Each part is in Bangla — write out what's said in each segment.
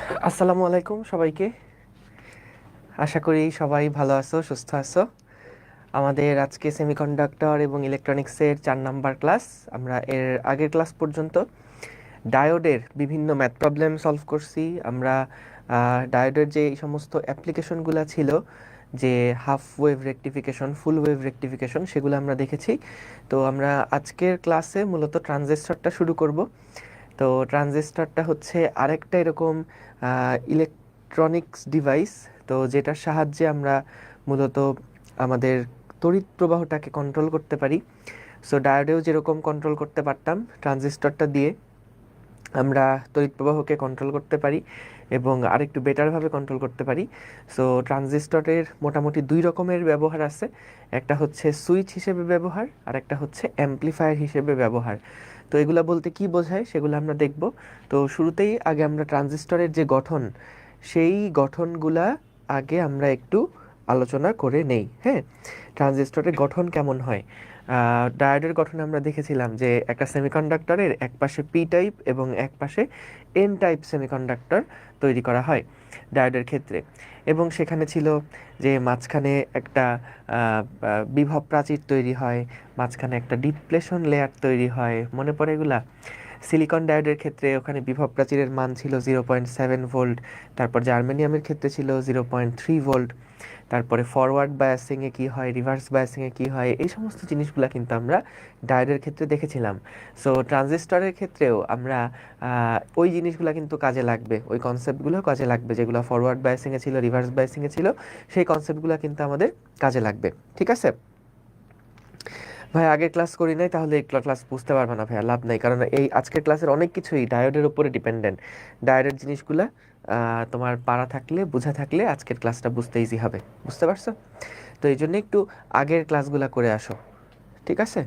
আসসালামু আলাইকুম সবাইকে। আশা করি সবাই ভালো আছো, সুস্থ আছো। আমাদের আজকে সেমিকন্ডাক্টর এবং ইলেকট্রনিক্সের 4 নাম্বার ক্লাস। আমরা এর আগের ক্লাস পর্যন্ত ডায়োডের বিভিন্ন ম্যাথ প্রবলেম সলভ করছি। আমরা ডায়োডের যে এই সমস্ত অ্যাপ্লিকেশনগুলো ছিল, যে হাফ ওয়েভ রেকটিফিকেশন, ফুল ওয়েভ রেকটিফিকেশন, সেগুলো আমরা দেখেছি। তো আমরা আজকের ক্লাসে মূলত ট্রানজিস্টরটা শুরু করব। তো ট্রানজিস্টরটা হচ্ছে আরেকটা এরকম ইলেকট্রনিক্স ডিভাইস, তো যেটার সাহায্যে আমরা মূলত আমাদের তড়িৎ প্রবাহটাকে কন্ট্রোল করতে পারি। সো ডায়োডেও যেরকম কন্ট্রোল করতে পারতাম, ট্রানজিস্টরটা দিয়ে আমরা তড়িৎ প্রবাহকে কন্ট্রোল করতে পারি এবং আরেকটু বেটারভাবে কন্ট্রোল করতে পারি। সো ট্রানজিস্টরের মোটামুটি 2 রকমের ব্যবহার আছে। একটা হচ্ছে সুইচ হিসেবে ব্যবহার, আর একটা হচ্ছে অ্যাম্প্লিফায়ার হিসেবে ব্যবহার। তো এগুলা বলতে কি বোঝায় সেগুলো আমরা দেখব। তো শুরুতেই আগে আমরা ট্রানজিস্টরের যে গঠন, সেই গঠনগুলা আগে আমরা একটু আলোচনা করে নেই। হ্যাঁ, ট্রানজিস্টরের গঠন কেমন হয়? ডায়োডের গঠনে আমরা দেখেছিলাম যে একটা সেমিকন্ডাক্টরের এক পাশে পি টাইপ এবং এক পাশে এন টাইপ সেমিকন্ডাক্টর তৈরি করা হয় ডায়োডের ক্ষেত্রে। এবং সেখানে ছিল যে মাঝখানে একটা বিভব প্রাচীর তৈরি হয়, মাঝখানে একটা ডিপ্লেশন লেয়ার তৈরি হয়, মনে পড়ে এগুলা? সিলিকন ডায়োডের ক্ষেত্রে ওখানে বিভব প্রাচীরের মান ছিল 0.7 ভোল্ট, তারপর জার্মেনিয়ামের ক্ষেত্রে ছিল 0.3 ভোল্ট। তারপরে ফরওয়ার্ড বায়াসিংয়ে কী হয়, রিভার্স বায়াসিংয়ে কী হয়, এই সমস্ত জিনিসগুলো কিন্তু আমরা ডায়োডের ক্ষেত্রে দেখেছিলাম। সো ট্রানজিস্টরের ক্ষেত্রেও আমরা ওই জিনিসগুলো কিন্তু কাজে লাগবে, ওই কনসেপ্টগুলো কাজে লাগবে, যেগুলো ফরওয়ার্ড বায়াসিংয়ে ছিল, রিভার্স বায়াসিংয়ে ছিল, সেই কনসেপ্টগুলো কিন্তু আমাদের কাজে লাগবে। ঠিক আছে ভাই, আগের ক্লাস করি নাই তাহলে এই ক্লাস বুঝতে পারবে না ভাইয়া, লাভ নাই, কারণ এই আজকের ক্লাসের অনেক কিছুই ডায়োডের উপরে ডিপেন্ডেন্ট। ডায়োডের জিনিসগুলা তোমার পারা থাকলে, বোঝা থাকলে আজকের ক্লাসটা বুঝতে ইজি হবে। বুঝতে পারছো? তো এই জন্য একটু আগের ক্লাসগুলা করে আসো। ঠিক আছে,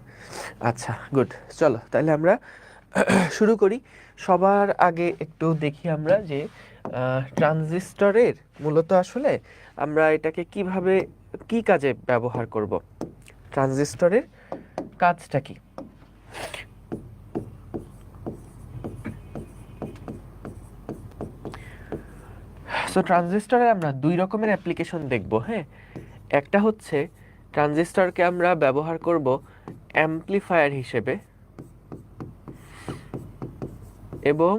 আচ্ছা, গুড। চলো তাহলে আমরা শুরু করি। সবার আগে একটু দেখি আমরা যে ট্রানজিস্টরের মূলত আসলে আমরা এটাকে কিভাবে, কি কাজে ব্যবহার করব। ট্রানজিস্টরের কাজটা কি? সো ট্রানজিস্টরে আমরা 2 রকমের অ্যাপ্লিকেশন দেখব। হ্যাঁ, একটা হচ্ছে ট্রানজিস্টরকে আমরা ব্যবহার করব অ্যাম্প্লিফায়ার হিসেবে, এবং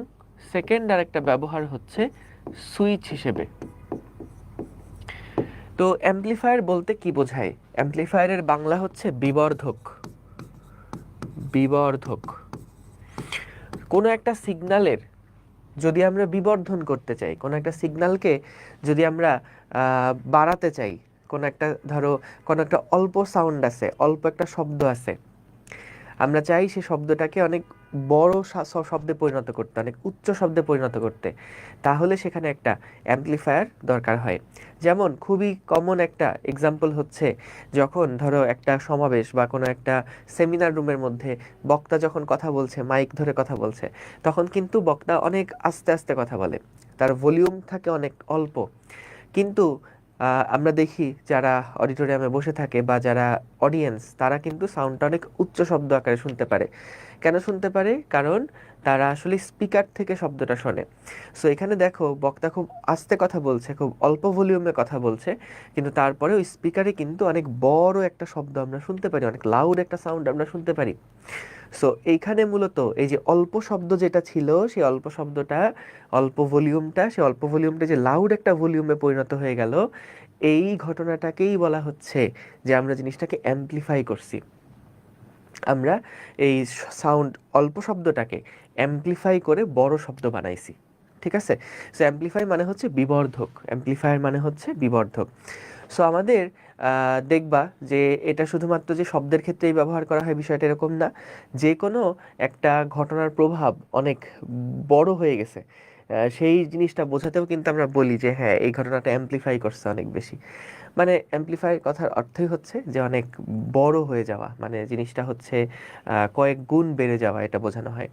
সেকেন্ড আরেকটা ব্যবহার হচ্ছে সুইচ হিসেবে। তো অ্যাম্প্লিফায়ার বলতে কি বোঝায়? অ্যাম্প্লিফায়ারের বাংলা হচ্ছে বিবর্ধক। বিবর্ধক কোনো একটা সিগন্যালের যদি আমরা বিবর্ধন করতে চাই, কোনো একটা সিগন্যালকে যদি আমরা বাড়াতে চাই, কোনো একটা ধরো কোনো একটা অল্প সাউন্ড আছে, অল্প একটা শব্দ আছে, আমরা চাই সেই শব্দটাকে অনেক বড় শব্দে পরিণত করতে, অনেক উচ্চ শব্দে পরিণত করতে, তাহলে সেখানে একটা অ্যাম্প্লিফায়ার দরকার হয়। যেমন খুবই কমন একটা এক্সাম্পল হচ্ছে, যখন ধরো একটা সমাবেশ বা কোনো একটা সেমিনার রুমের মধ্যে বক্তা যখন কথা বলছে, মাইক ধরে কথা বলছে, তখন কিন্তু বক্তা অনেক আস্তে আস্তে কথা বলে, তার ভলিউম থাকে অনেক অল্প। কিন্তু আমরা দেখি যারা অডিটোরিয়ামে বসে থাকে বা যারা অডিয়েন্স, তারা কিন্তু সাউন্ডটা অনেক উচ্চ শব্দ আকারে শুনতে পারে। কেন শুনতে পারে? কারণ তারা আসলে স্পিকার থেকে শব্দটা শোনে। সো এখানে দেখো বক্তা খুব আস্তে কথা বলছে, খুব অল্প ভলিউমে কথা বলছে, কিন্তু তারপরে ওই স্পিকারে কিন্তু অনেক বড় একটা শব্দ আমরা শুনতে পারি, অনেক লাউড একটা সাউন্ড আমরা শুনতে পারি। সো এইখানে মূলত এই যে অল্প শব্দ যেটা ছিল, সেই অল্প শব্দটা, অল্প ভলিউমটা, সেই অল্প ভলিউমটা যে লাউড একটা ভলিউমে পরিণত হয়ে গেল, এই ঘটনাটাকেই বলা হচ্ছে যে আমরা জিনিসটাকে অ্যাম্প্লিফাই করছি। আমরা এই সাউন্ড অল্প শব্দটাকে অ্যাম্প্লিফাই করে বড় শব্দ বানাইছি। ঠিক আছে, সো অ্যাম্প্লিফাই মানে হচ্ছে বিবর্ধক, অ্যাম্প্লিফায়ার মানে হচ্ছে বিবর্ধক। সো আমাদের দেখবা যে এটা শুধুমাত্র যে শব্দের ক্ষেত্রেই ব্যবহার করা হয় বিষয়টা এরকম না। যে কোনো একটা ঘটনার প্রভাব অনেক বড় হয়ে গেছে, সেই জিনিসটা বোঝাতেও কিন্তু আমরা বলি যে হ্যাঁ, এই ঘটনাটা অ্যাম্প্লিফাই করছে অনেক বেশি। মানে অ্যাম্প্লিফাই কথার অর্থই হচ্ছে যে অনেক বড় হয়ে যাওয়া, মানে জিনিসটা হচ্ছে কয়েক গুণ বেড়ে যাওয়া, এটা বোঝানো হয়।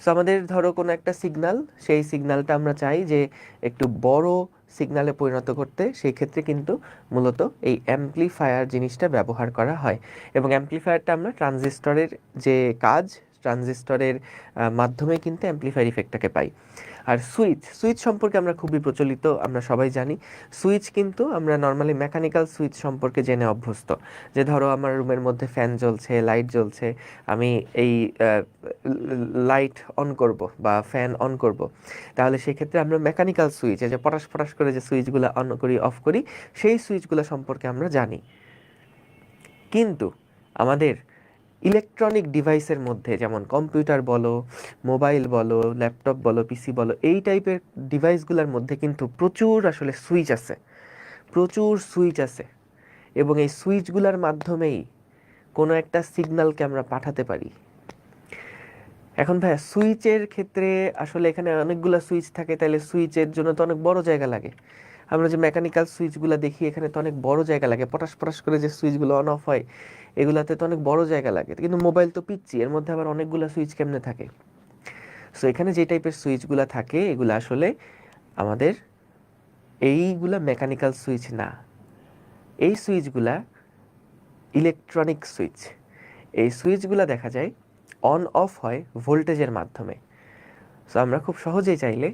সো আমাদের ধরো কোনো একটা সিগন্যাল, সেই সিগন্যালটা আমরা চাই যে একটু বড় সিগন্যালে পরিণত করতে, সেই ক্ষেত্রে কিন্তু মূলত এই অ্যাম্প্লিফায়ার জিনিসটা ব্যবহার করা হয়। এবং অ্যাম্প্লিফায়ারটা আমরা ট্রানজিস্টরের যে কাজ ট্রানজিস্টরের মাধ্যমে কিন্তু অ্যাম্প্লিফায়ার ইফেক্টটাকে পাই। আর সুইচ সম্পর্কে আমরা খুবই প্রচলিত, আমরা সবাই জানি। সুইচ কিন্তু আমরা নর্মালি মেকানিক্যাল সুইচ সম্পর্কে জেনে অভ্যস্ত, যে ধরো আমার রুমের মধ্যে ফ্যান জ্বলছে, লাইট জ্বলছে, আমি এই লাইট অন করব বা ফ্যান অন করব, তাহলে সেক্ষেত্রে আমরা মেকানিক্যাল সুইচ, যে পটাশ পটাশ করে যে সুইচগুলো অন করি অফ করি, সেই সুইচগুলো সম্পর্কে আমরা জানি। কিন্তু আমাদের ইলেকট্রনিক ডিভাইসের মধ্যে, যেমন কম্পিউটার বলো, মোবাইল বলো, ল্যাপটপ বলো, পিসি বলো, এই টাইপের ডিভাইসগুলোর মধ্যে কিন্তু প্রচুর আসলে সুইচ আছে, প্রচুর সুইচ আছে। এবং এই সুইচগুলোর মাধ্যমেই কোনো একটা সিগন্যালকে আমরা পাঠাতে পারি। এখন ভাইয়া সুইচের ক্ষেত্রে আসলে এখানে অনেকগুলো সুইচ থাকে, তাহলে সুইচের জন্য তো অনেক বড় জায়গা লাগে। আমরা যে মেকানিক্যাল সুইচগুলো দেখি, এখানে তো অনেক বড় জায়গা লাগে, পটাশ পটাশ করে যে সুইচগুলো অন অফ হয়, এগুলাতে তো অনেক বড় জায়গা লাগে। কিন্তু মোবাইল তো পিচ্ছি, এর মধ্যে আবার অনেকগুলো সুইচ কেমনে থাকে? সো এখানে যে টাইপের সুইচগুলো থাকে, এগুলো আসলে আমাদের এইগুলা মেকানিক্যাল সুইচ না, এই সুইচগুলা ইলেকট্রনিক সুইচ। এই সুইচগুলো দেখা যায় অন অফ হয় ভোল্টেজের মাধ্যমে। সো আমরা খুব সহজেই চাইলে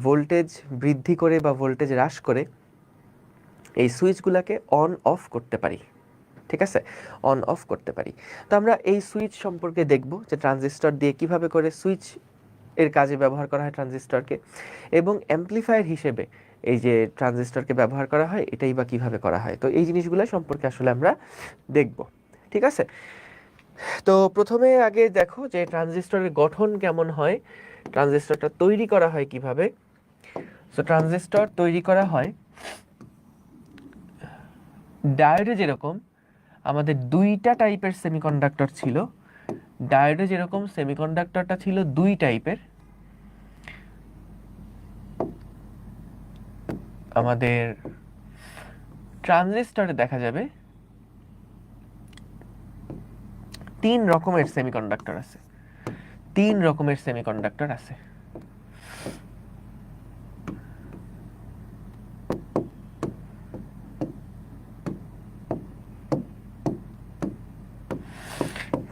ভোল্টেজ বৃদ্ধি করে বা ভোল্টেজ হ্রাস করে এই সুইচগুলোকে অন অফ করতে পারি। ঠিক আছে, অন অফ করতে পারি। তো আমরা এই সুইচ সম্পর্কে দেখব, যে ট্রানজিস্টর দিয়ে কিভাবে করে সুইচ এর কাজে ব্যবহার করা হয় ট্রানজিস্টরকে, এবং অ্যাম্প্লিফায়ার হিসেবে এই যে ট্রানজিস্টরকে ব্যবহার করা হয়, এটাই বা কিভাবে করা হয়। তো এই জিনিসগুলো সম্পর্কে আসলে আমরা দেখব। ঠিক আছে, তো প্রথমে আগে দেখো যে ট্রানজিস্টরের গঠন কেমন হয়, ট্রানজিস্টরটা তৈরি করা হয় কিভাবে। সো ট্রানজিস্টর তৈরি করা হয় ডায়োডে, যেরকম আমাদের দুইটা টাইপের সেমিকন্ডাক্টর ছিল, ডায়োডে যেরকম সেমিকন্ডাক্টরটা ছিল দুই টাইপের, আমাদের ট্রানজিস্টরে দেখা যাবে তিন রকমের সেমিকন্ডাক্টর আছে, তিন রকমের সেমিকন্ডাক্টর আছে।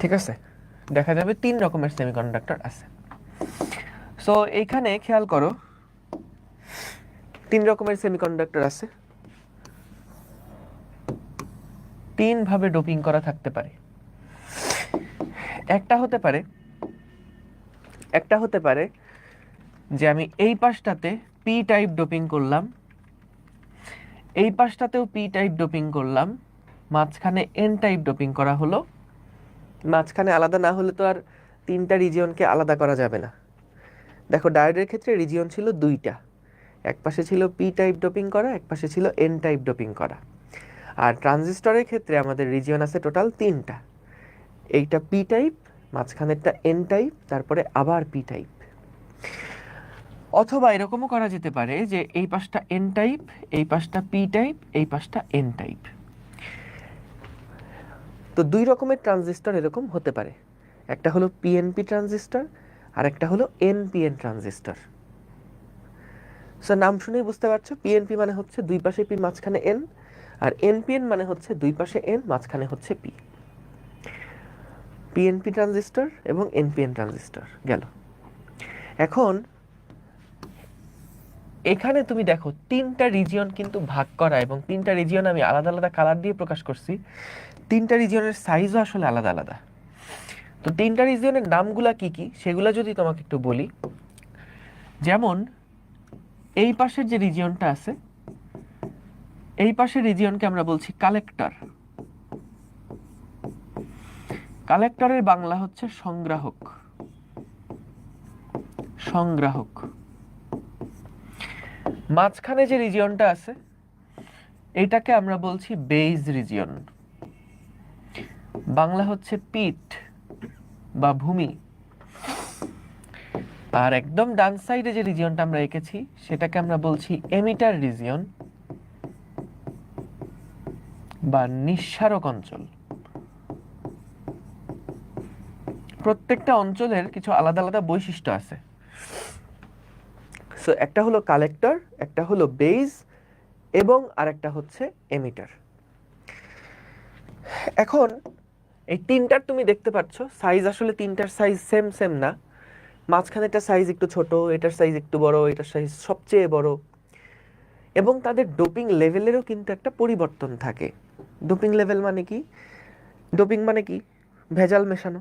ঠিক আছে, দেখা যাবে তিন রকমের সেমিকন্ডাক্টর আছে। সো এইখানে খেয়াল করো, তিন রকমের সেমিকন্ডাক্টর আছে, তিন ভাবে ডোপিং করা থাকতে পারে। একটা হতে পারে যে আমি এই পাশটাতে পি টাইপ ডোপিং করলাম, এই পাশটাতেও পি টাইপ ডোপিং করলাম, মাঝখানে এন টাইপ ডোপিং করা হলো। মাঝখানে আলাদা না হলে তো আর তিনটা রিজিয়নকে আলাদা করা যাবে না। দেখো ডায়োডের ক্ষেত্রে রিজিয়ন ছিল দুইটা, এক পাশে ছিল পি টাইপ ডোপিং করা, এক পাশে ছিল এন টাইপ ডোপিং করা। আর ট্রানজিস্টরের ক্ষেত্রে আমাদের রিজিয়ন আছে টোটাল তিনটা, এইটা পি টাইপ, মাঝখানেরটা এন টাইপ, তারপরে আবার পি টাইপ। অথবা এরকমও করা যেতে পারে যে এই পাশটা এন টাইপ, এই পাশটা পি টাইপ, এই পাশটা এন টাইপ। তো দুই রকমের ট্রানজিস্টর এরকম হতে পারে, একটা হলো পিএনপি ট্রানজিস্টর আর একটা হলো এনপিএন ট্রানজিস্টর। সো নাম শুনেই বুঝতে পারছো, পিএনপি মানে হচ্ছে দুই পাশে পি মাঝখানে এন, আর এনপিএন মানে হচ্ছে দুই পাশে এন মাঝখানে হচ্ছে পি। পিএনপি ট্রানজিস্টর এবং এনপিএন ট্রানজিস্টর গেল। এখন এখানে তুমি দেখো তিনটা রিজিয়ন কিন্তু ভাগ করা, এবং তিনটা রিজিয়ন আমি আলাদা আলাদা কালার দিয়ে প্রকাশ করছি। তিনটা রিজিয়নের সাইজও আসলে আলাদা আলাদা। তো তিনটা রিজিয়নের নামগুলা কি কি সেগুলো যদি তোমাকে একটু বলি, যেমন এই পাশের যে রিজিয়নটা আছে, এই পাশের রিজিয়নকে আমরা বলছি কালেক্টর। কালেক্টরের বাংলা হচ্ছে সংগ্রাহক, সংগ্রাহক। মাঝখানে যে রিজিয়নটা আছে এটাকে আমরা বলছি বেজ রিজিয়ন, বাংলা হচ্ছে পিঠ বা ভূমি। আর একদম ডান সাইডে যে রিজিয়নটা আমরা এঁকেছি সেটাকে আমরা বলছি এমিটার রিজিয়ন বা নিঃসারক অঞ্চল। প্রত্যেকটা অঞ্চলের কিছু আলাদা আলাদা বৈশিষ্ট্য আছে। সো একটা হলো কালেক্টর, একটা হলো বেজ, এবং আরেকটা হচ্ছে এমিটার। এখন এই তিনটার তুমি দেখতে পাচ্ছ সাইজ আসলে তিনটার সাইজ সেম সেম না, মাঝখানে একটা সাইজ একটু ছোট, এটার সাইজ একটু বড়, এটার সাইজ সবচেয়ে বড়, এবং তাদের ডোপিং লেভেলেরও কিন্তু একটা পরিবর্তন থাকে। ডোপিং লেভেল মানে কি? ডোপিং মানে কি? ভেজাল মেশানো।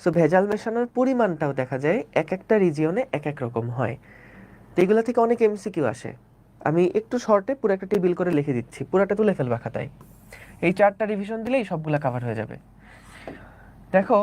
সো ভেজাল মেশানোর পরিমাণটাও দেখা যায় এক একটা রিজিয়নে এক এক রকম হয়। তো এগুলো থেকে অনেক এমসিকিউ আসে। আমি একটু শর্টে পুরো একটা টেবিল করে লিখে দিচ্ছি, পুরাটা তুলে ফেলবা খাতায়। এই 4টা রিভিশন দিলেই সবগুলা কভার হয়ে যাবে। দেখো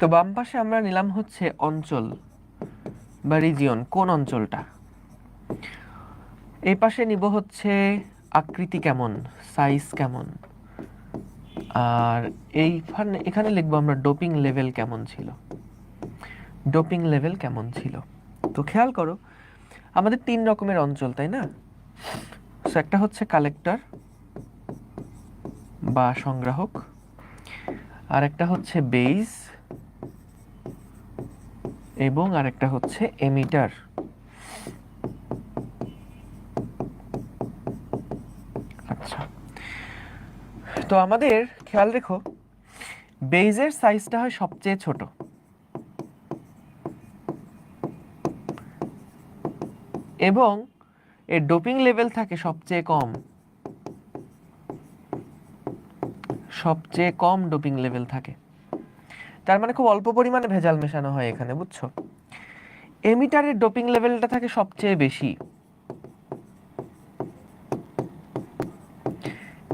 তো বাম পাশে আমরা নিলাম হচ্ছে অঞ্চল বা রিজিয়ন, কোন অঞ্চলটা। এই পাশে নিব হচ্ছে আকৃতি কেমন, সাইজ কেমন, আর এখানে লিখবো আমরা ডোপিং লেভেল কেমন ছিল। ডোপিং লেভেল কেমন ছিল। তো খেয়াল করো আমাদের 3 রকমের অঞ্চল, তাই না? সো একটা হচ্ছে কালেক্টর বা সংগ্রাহক, আর একটা হচ্ছে বেস, এবং আরেকটা হচ্ছে এমিটার। আচ্ছা, তো আমাদের খেয়াল রেখো বেজের সাইজটা হয় সবচেয়ে ছোট, এবং এর ডোপিং লেভেল থাকে সবচেয়ে কম। সবচেয়ে কম ডোপিং লেভেল থাকে, তার মানে খুব অল্প পরিমাণে ভেজাল মেশানো হয় এখানে, বুঝছো? এমিটারের ডোপিং লেভেলটা থাকে সবচেয়ে বেশি।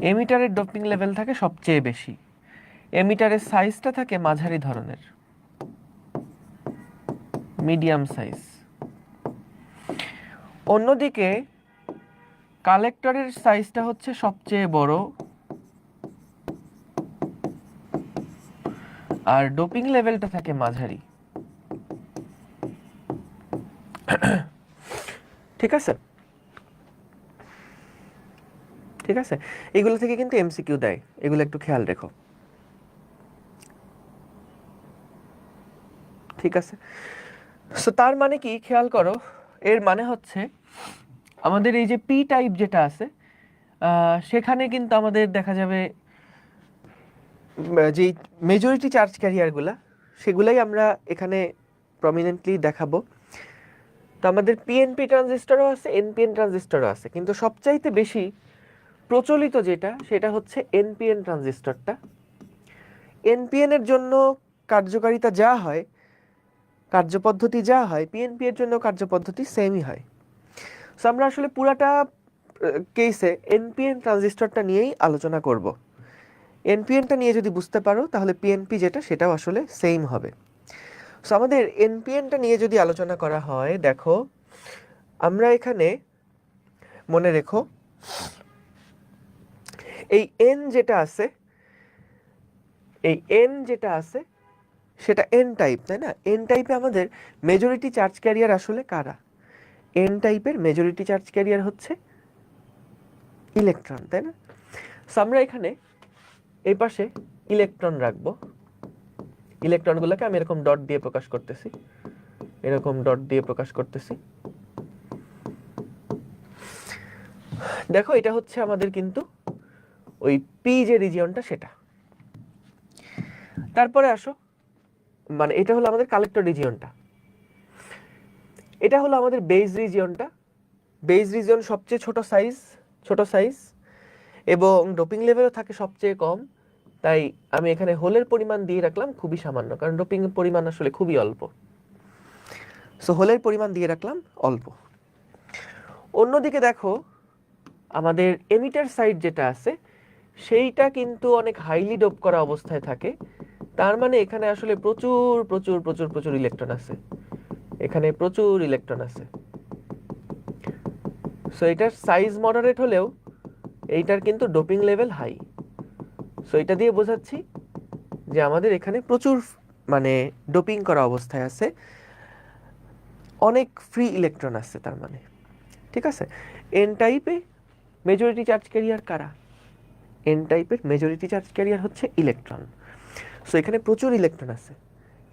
এমিটারের ডোপিং লেভেল থাকে সবচেয়ে বেশি। এমিটারের সাইজটা থাকে মাঝারি ধরনের, মিডিয়াম সাইজ। অন্যদিকে কালেক্টরের সাইজটা হচ্ছে সবচেয়ে বড়, আর ডোপিং লেভেলটা থাকে মাঝারি। ঠিক আছে, ঠিক আছে, এগুলো থেকে কিন্তু এমসিকিউ দেয়, এগুলো একটু খেয়াল রেখো। ঠিক আছে, সো তার মানে কি খেয়াল করো, এর মানে হচ্ছে আমাদের এই যে পি টাইপ যেটা আছে সেখানে কিন্তু আমাদের দেখা যাবে যেই মেজরিটি চার্জ ক্যারিয়ারগুলা সেগুলাই আমরা এখানে প্রমিনেন্টলি দেখাবো। তো আমাদের পিএনপি ট্রানজিস্টরও আছে, এনপিএন ট্রানজিস্টরও আছে, কিন্তু সবচাইতে বেশি প্রচলিত যেটা সেটা হচ্ছে এনপিএন ট্রানজিস্টরটা। এনপিএন এর জন্য কার্যকারিতা যা হয়, কার্যপদ্ধতি যা হয়, পিএনপি এর জন্য কার্যপদ্ধতি সেমই হয়। সো আমরা আসলে পুরাটা কেসে এনপিএন ট্রানজিস্টরটা নিয়েই আলোচনা করব। এনপিএনটা নিয়ে যদি বুঝতে পারো তাহলে পিএনপি যেটা সেটাও আসলে সেম হবে। সো আমাদের এনপিএনটা নিয়ে যদি আলোচনা করা হয়, দেখো আমরা এখানে মনে রেখো এই এন যেটা আছে, এই এন যেটা আছে সেটা এন টাইপ, তাই না? এন টাইপে আমাদের মেজরিটি চার্জ ক্যারিয়ার আসলে কারা? এন টাইপের মেজরিটি চার্জ ক্যারিয়ার হচ্ছে ইলেকট্রন, তাই না? সো আমরা এখানে এই পাশে ইলেকট্রন রাখবো। ইলেকট্রনগুলোকে আমি এরকম ডট দিয়ে প্রকাশ করতেছি, এরকম ডট দিয়ে প্রকাশ করতেছি। দেখো এটা হচ্ছে আমাদের কিন্তু ওই পি যে রিজিয়নটা সেটা। তারপরে আসো, মানে এটা হলো আমাদের কালেক্টর রিজিয়নটা, এটা হলো আমাদের বেস রিজিয়নটা। বেস রিজিয়ন সবচেয়ে ছোট সাইজ এবং ডোপিং লেভেলও থাকে সবচেয়ে কম, তাই আমি এখানে হোলের পরিমাণ দিয়ে রাখলাম খুবই সামান্য, কারণ ডোপিং এর পরিমাণ আসলে খুবই অল্প। সো হোলের পরিমাণ দিয়ে রাখলাম অল্প। অন্যদিকে দেখো আমাদের এমিটার সাইড যেটা আছে সেইটা কিন্তু অনেক হাইলি ডোপ করা অবস্থায় থাকে, তার মানে এখানে আসলে প্রচুর প্রচুর প্রচুর প্রচুর ইলেকট্রন আছে, এখানে প্রচুর ইলেকট্রন আছে। সো এটার সাইজ মডারেট হলেও এইটার কিন্তু ডোপিং লেভেল হাই। সো এটা দিয়ে বোঝাচ্ছি যে আমাদের এখানে প্রচুর মানে ডোপিং করা অবস্থায় আছে, অনেক ফ্রি ইলেকট্রন আছে তার মানে, ঠিক আছে। এন টাইপে মেজরিটি চার্জ ক্যারিয়ার কারা? এন টাইপের মেজরিটি চার্জ ক্যারিয়ার হচ্ছে ইলেকট্রন। সো এখানে প্রচুর ইলেকট্রন আছে,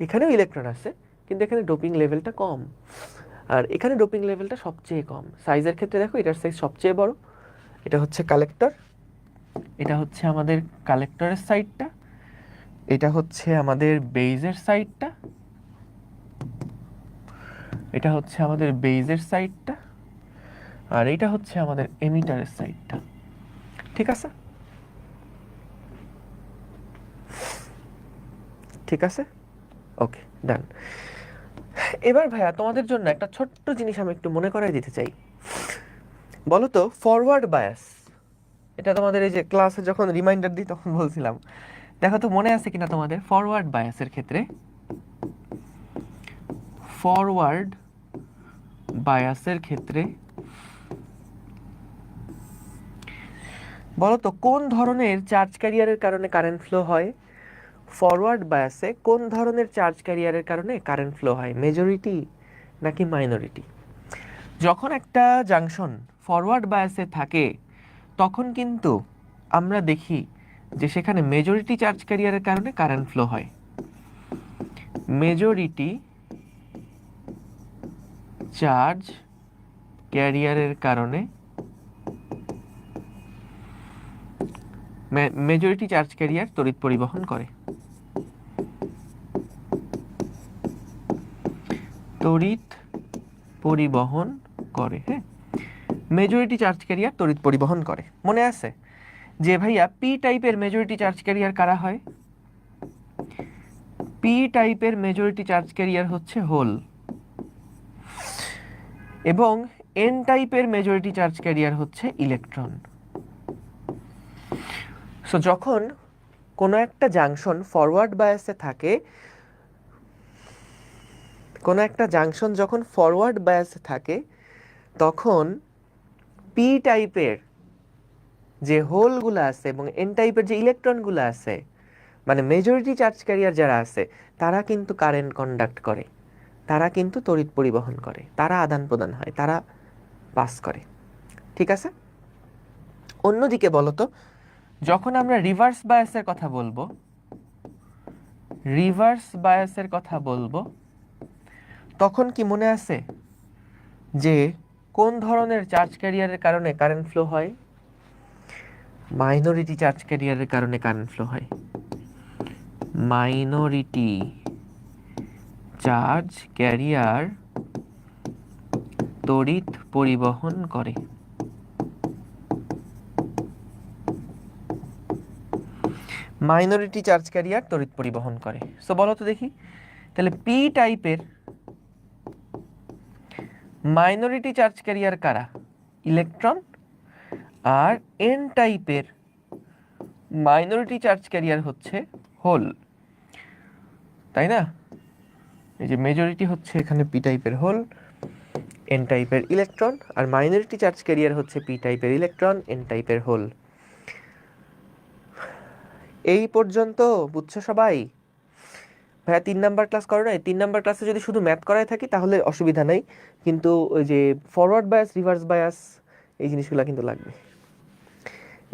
এখানেও ইলেকট্রন আছে, কিন্তু এখানে ডোপিং লেভেলটা কম, আর এখানে ডোপিং লেভেলটা সবচেয়ে কম। সাইজের ক্ষেত্রে দেখো এটার সাইজ সবচেয়ে বড়, এটা হচ্ছে কালেক্টর, এটা হচ্ছে আমাদের কালেক্টরের সাইডটা, এটা হচ্ছে আমাদের বেইজের সাইডটা, এটা হচ্ছে আমাদের বেইজের সাইডটা, আর এটা হচ্ছে আমাদের এমিটারের সাইডটা, ঠিক আছে? ঠিক আছে, ওকে, ডান। এবার ভাইয়া তোমাদের জন্য একটা ছোট্ট জিনিস আমি একটু মনে করাই দিতে চাই। বলো তো ফরওয়ার্ড বায়াস, এটা তোমাদের এই যে ক্লাসে যখন রিমাইন্ডার দিই তখন বলছিলাম, দেখো তো মনে আছে কিনা তোমাদের ফরওয়ার্ড বায়াসের ক্ষেত্রে, ফরওয়ার্ড বায়াসের ক্ষেত্রে বলো তো কোন ধরনের চার্জ ক্যারিয়ারের কারণে কারেন্ট ফ্লো হয়? ফরওয়ার্ড বায়াসে কোন ধরনের চার্জ ক্যারিয়ারের কারণে কারেন্ট ফ্লো হয়, মেজরিটি নাকি মাইনরিটি? যখন একটা জাংশন ফরওয়ার্ড বায়াসে থাকে তখন কিন্তু আমরা দেখি যে সেখানে মেজরিটি চার্জ ক্যারিয়ারের কারণে কারেন্ট ফ্লো হয়, মেজরিটি চার্জ ক্যারিয়ারের কারণে, মেজরিটি চার্জ ক্যারিয়ার তড়িৎ পরিবহন করে, তড়িৎ পরিবহন করে। হ্যাঁ, মেজরিটি চার্জ ক্যারিয়ার তড়িৎ পরিবহন করে। মনে আছে যে ভাইয়া পি টাইপের মেজরিটি চার্জ ক্যারিয়ার কারা হয়? পি টাইপের মেজরিটি চার্জ ক্যারিয়ার হচ্ছে হোল, এবং এন টাইপের মেজরিটি চার্জ ক্যারিয়ার হচ্ছে ইলেকট্রন। সো যখন কোনো একটা জাংশন ফরওয়ার্ড বায়াসে থাকে, কোনো একটা জাংশন যখন ফরওয়ার্ড বায়াসে থাকে তখন পি টাইপের যে হোলগুলো আছে এবং এন টাইপের যে ইলেকট্রনগুলো আছে, মানে মেজরিটি চার্জ ক্যারিয়ার যারা আছে, তারা কিন্তু কারেন্ট কন্ডাক্ট করে, তারা কিন্তু তড়িৎ পরিবহন করে, তারা আদান প্রদান হয়, তারা পাস করে, ঠিক আছে? অন্যদিকে বলো তো যখন আমরা রিভার্স বায়াসের কথা বলবো, রিভার্স বায়াসের কথা বলবো, তখন কি মনে আছে যে কোন ধরনের চার্জ ক্যারিয়ারের কারণে কারেন্ট ফ্লো হয়? মাইনরিটি চার্জ ক্যারিয়ারের কারণে কারেন্ট ফ্লো হয়, মাইনরিটি চার্জ ক্যারিয়ার তড়িৎ পরিবহন করে। মাইনরিটি চার্জ ক্যারিয়ার তড়িৎ পরিবহন করে। সো বলো তো দেখি, তাহলে পি টাইপের মাইনরিটি চার্জ ক্যারিয়ার কারা? ইলেকট্রন। আর এন টাইপের মাইনরিটি চার্জ ক্যারিয়ার হচ্ছে হোল, তাই না? এই যে মেজরিটি হচ্ছে এখানে পি টাইপের হোল, এন টাইপের ইলেকট্রন, আর মাইনরিটি চার্জ ক্যারিয়ার হচ্ছে পি টাইপের ইলেকট্রন, এন টাইপের হোল। এই পর্যন্ত বুঝছো সবাই? ভাইয়া 3 নাম্বার ক্লাস করো নাই? 3 নাম্বার ক্লাসে যদি শুধু ম্যাথ করায় থাকি তাহলে অসুবিধা নাই, কিন্তু ওই যে ফরওয়ার্ড বায়াস, রিভার্স বায়াস, এই জিনিসগুলো কিন্তু লাগবে,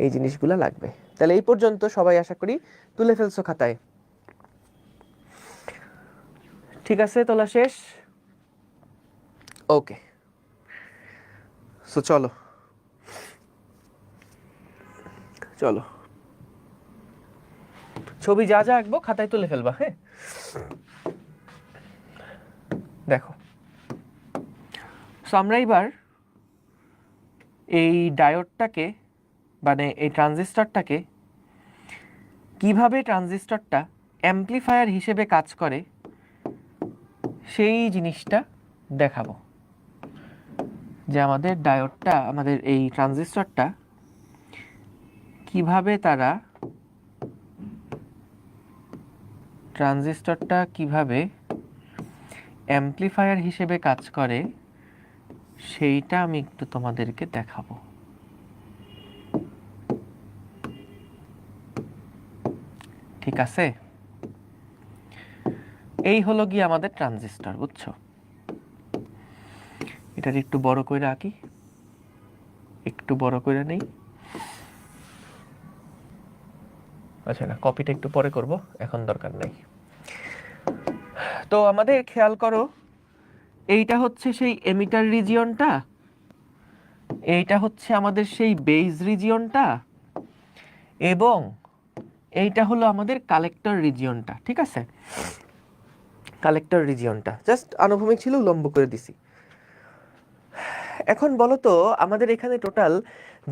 এই জিনিসগুলো লাগবে। তাহলে এই পর্যন্ত সবাই আশা করি তুলে ফেলছো খাতায়। ঠিক আছে, তোলা শেষ? ওকে, সো চলো চলো, ছবি যা যা আঁকবো খাতায় তুলে ফেলবা। হ্যাঁ, দেখো, সো আমরা এবার এই ডায়োডটাকে, মানে এই ট্রানজিস্টরটাকে কিভাবে ট্রানজিস্টরটা অ্যাম্প্লিফায়ার হিসেবে কাজ করে সেই জিনিসটা দেখাবো, যে আমাদের ডায়োডটা, আমাদের এই ট্রানজিস্টরটা কিভাবে অ্যাম্প্লিফায়ার হিসেবে কাজ করে সেইটা আমি একটু তোমাদেরকে দেখাবো। ঠিক আছে, এই হলো গিয়ে আমাদের ট্রানজিস্টর, বুঝছো? এটার একটু বড় করে আঁকি, একটু বড় করে নেই। আচ্ছা না, কপিটা একটু পরে করব, এখন দরকার নেই। তো আমাদের খেয়াল করো, এইটা হচ্ছে সেই এমিটার রিজিয়নটা, এইটা হচ্ছে আমাদের সেই বেজ রিজিয়নটা, এবং এইটা হলো আমাদের কালেক্টর রিজিয়নটা, ঠিক আছে? কালেক্টর রিজিয়নটা জাস্ট আনুভূমিক ছিল, উলম্ব করে দিছি। এখন বলো তো, আমাদের এখানে টোটাল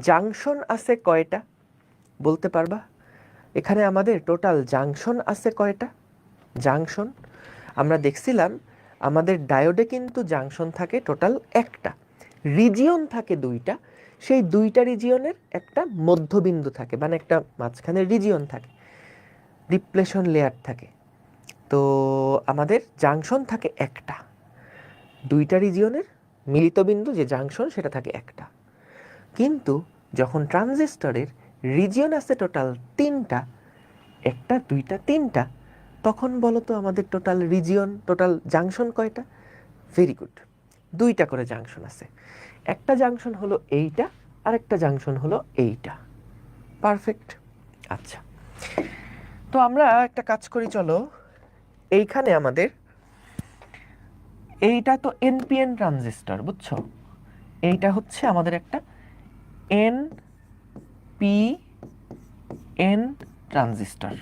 জাংশন আছে কয়টা বলতে পারবা? এখানে আমাদের টোটাল জাংশন আছে কয়টা? জাংশন আমরা দেখছিলাম আমাদের ডায়োডে কিন্তু জাংশন থাকে টোটাল একটা, রিজিয়ন থাকে দুইটা, সেই দুইটা রিজিয়নের একটা মধ্যবিন্দু থাকে, মানে একটা মাঝখানে রিজিয়ন থাকে, ডিপ্লেশন লেয়ার থাকে। তো আমাদের জাংশন থাকে একটা, দুইটা রিজিয়নের মিলিত বিন্দু যে জাংশন সেটা থাকে একটা। কিন্তু যখন ট্রানজিস্টরের রিজিয়ন আছে টোটাল তিনটা, একটা দুইটা তিনটা, তখন বলো তো আমাদের টোটাল রিজিয়ন, টোটাল জাংশন কয়টা? ভেরি গুড, দুইটা করে জাংশন আছে। একটা জাংশন হলো এইটা, আর একটা জাংশন হলো এইটা। পারফেক্ট। আচ্ছা, তো আমরা একটা কাজ করি, চলো এইখানে আমাদের এইটা তো এনপিএন ট্রানজিস্টর, বুঝছো? এইটা হচ্ছে আমাদের একটা এনপিএন ট্রানজিস্টর,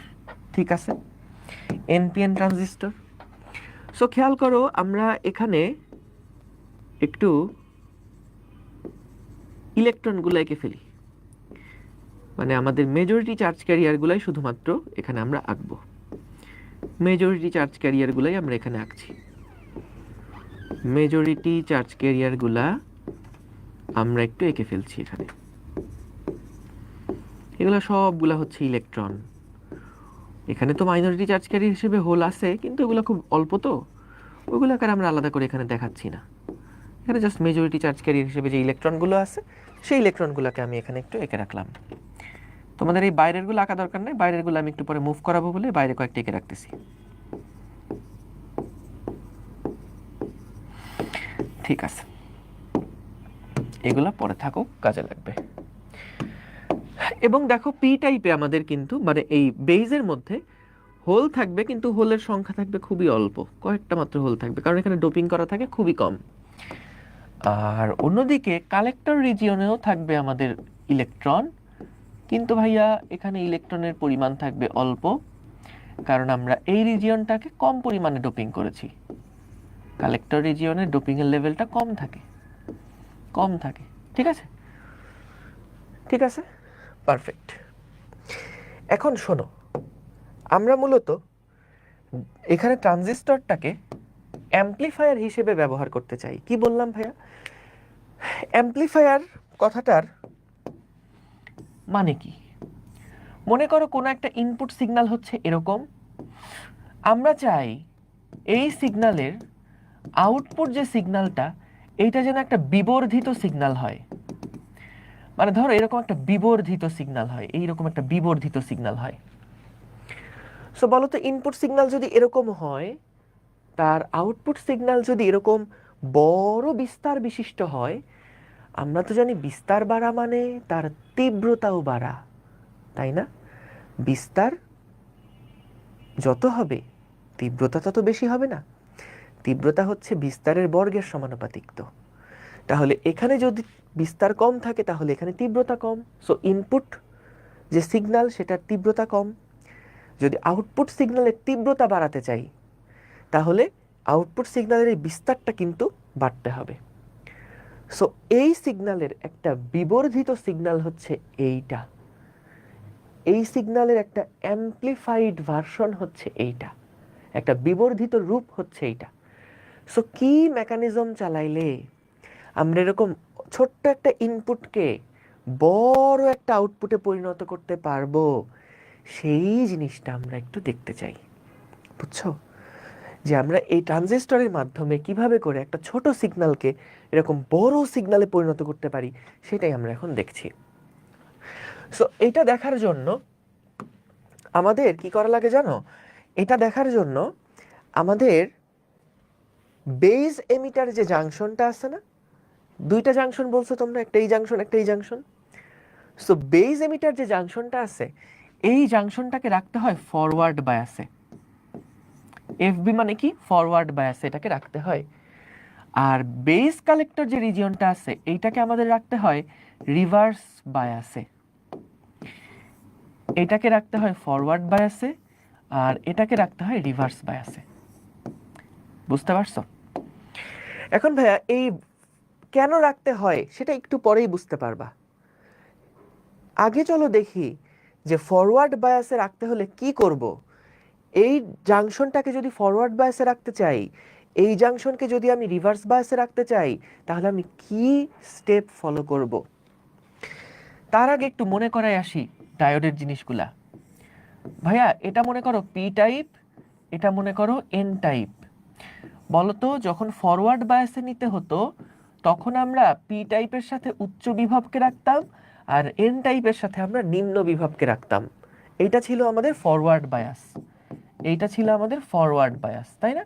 ঠিক আছে? NPN transistor. সো খেয়াল করো, আমরা এখানে একটু ইলেকট্রনগুলো এঁকে ফেলি, মানে আমাদের মেজরিটি চার্জ ক্যারিয়ারগুলাই শুধুমাত্র এখানে আমরা আঁকবো, মেজরিটি চার্জ ক্যারিয়ারগুলাই আমরা এখানে আঁকছি। মেজরিটি চার্জ ক্যারিয়ারগুলা আমরা একটু এঁকে ফেলছি এখানে। এগুলো সবগুলা হচ্ছে ইলেকট্রন। এখানে তো মাইনরিটি চার্জ ক্যারিয়ার হিসেবে হোল আছে, কিন্তু এগুলো খুব অল্প, তো ওইগুলোকে আমরা আলাদা করে এখানে দেখাচ্ছি না। এখানে জাস্ট মেজরিটি চার্জ ক্যারিয়ার হিসেবে যে ইলেকট্রনগুলো আছে, সেই ইলেকট্রনগুলোকে আমি এখানে একটু এঁকে রাখলাম। তোমাদের এই বাইরেরগুলো আঁকা দরকার নেই, বাইরেরগুলো আমি একটু পরে মুভ করাবো বলে বাইরে কয়েকটা এঁকে রাখতেছি। ঠিক আছে, এগুলো পরে থাকুক, কাজে লাগবে। এবং দেখো পি টাইপে আমাদের কিন্তু মানে এই বেইজের মধ্যে হোল থাকবে, কিন্তু হোলের সংখ্যা থাকবে খুবই অল্প, কয়েকটা মাত্র হোল থাকবে, কারণ এখানে ডোপিং করা থাকে খুবই কম। আর অন্যদিকে কালেক্টর রিজিয়নেও থাকবে আমাদের ইলেকট্রন, কিন্তু ভাইয়া এখানে ইলেকট্রনের পরিমাণ থাকবে অল্প, কারণ আমরা এই রিজিয়নটাকে কম পরিমাণে ডোপিং করেছি। কালেক্টর রিজিয়নের ডোপিং এর লেভেলটা কম থাকে, কম থাকে, ঠিক আছে? ঠিক আছে, পারফেক্ট। এখন শোনো, আমরা মূলত এখানে ট্রানজিস্টরটাকে অ্যাম্পলিফায়ার হিসেবে ব্যবহার করতে চাই। কি বললাম ভাইয়া? অ্যাম্পলিফায়ার কথাটার মানে কি? মনে করো কোনো একটা ইনপুট সিগন্যাল হচ্ছে এরকম, আমরা চাই এই সিগন্যালের আউটপুট যে সিগন্যালটা, এইটা যেন একটা বিবর্ধিত সিগন্যাল হয়। মানে ধরো এরকম একটা বিবর্ধিত সিগন্যাল হয়, এইরকম একটা বিবর্ধিত সিগন্যাল হয়। সো বলো তো, ইনপুট সিগন্যাল যদি এরকম হয়, তার আউটপুট সিগন্যাল যদি এরকম বড় বিস্তার বিশিষ্ট হয়, আমরা তো জানি বিস্তার বাড়া মানে তার তীব্রতাও বাড়া, তাই না? বিস্তার যত হবে তীব্রতা তত বেশি হবে না? তীব্রতা হচ্ছে বিস্তারের বর্গের সমানুপাতিক। তো তাহলে এখানে যদি বিস্তার কম থাকে, তাহলে এখানে তীব্রতা কম। সো ইনপুট যে সিগন্যাল সেটার তীব্রতা কম। যদি আউটপুট সিগন্যালের তীব্রতা বাড়াতে চাই, তাহলে আউটপুট সিগন্যালের এই বিস্তারটা কিন্তু বাড়তে হবে। সো এই সিগন্যালের একটা বিবর্ধিত সিগন্যাল হচ্ছে এইটা, এই সিগন্যালের একটা অ্যাম্পলিফাইড ভার্সন হচ্ছে এইটা, একটা বিবর্ধিত রূপ হচ্ছে এইটা। সো কি মেকানিজম চালাইলে আমরা এরকম ছোট্ট একটা ইনপুটকে বড় একটা আউটপুটে পরিণত করতে পারবো, সেই জিনিসটা আমরা একটু দেখতে চাই, বুঝছো? যে আমরা এই ট্রানজিস্টরের মাধ্যমে কিভাবে করে একটা ছোট সিগন্যালকে এরকম বড় সিগন্যালে পরিণত করতে পারি, সেটাই আমরা এখন দেখছি। সো এটা দেখার জন্য আমাদের কি করা লাগে জানো? এটা দেখার জন্য আমাদের বেজ এমিটার যে জাংশনটা আছে না, দুইটা জাংশন বলছো তোমরা, একটা এই জাংশন একটা এই জাংশন। সো বেজ এমিটার যে জাংশনটা আছে এই জাংশনটাকে রাখতে হয় ফরওয়ার্ড বায়াসে। এফবি মানে কি? ফরওয়ার্ড বায়াসে এটাকে রাখতে হয়। আর বেস কালেক্টর যে রিজিয়নটা আছে এইটাকে আমাদের রাখতে হয় রিভার্স বায়াসে। এটাকে রাখতে হয় ফরওয়ার্ড বায়াসে আর এটাকে রাখতে হয় রিভার্স বায়াসে। বুঝতে পারছো? এখন ভাইয়া এই কেন রাখতে হয় সেটা একটু পরেই বুঝতে পারবা। আগে চলো দেখি যে ফরওয়ার্ড বায়াসে রাখতে হলে কি করব। এই জাংশনটাকে যদি ফরওয়ার্ড বায়াসে রাখতে চাই, এই জাংশনকে যদি আমি রিভার্স বায়াসে রাখতে চাই, তাহলে আমি কি স্টেপ ফলো করব। তার আগে একটু মনে করাই আসি ডায়োডের জিনিসগুলা। ভাইয়া এটা মনে করো পি টাইপ, এটা মনে করো এন টাইপ। বলতো যখন ফরওয়ার্ড বায়াসে নিতে হতো তখন আমরা পি টাইপের সাথে উচ্চ বিভবকে রাখতাম আর এন টাইপের সাথে আমরা নিম্ন বিভবকে রাখতাম। এইটা ছিল আমাদের ফরওয়ার্ড বায়াস, এইটা ছিল আমাদের ফরওয়ার্ড বায়াস, তাই না?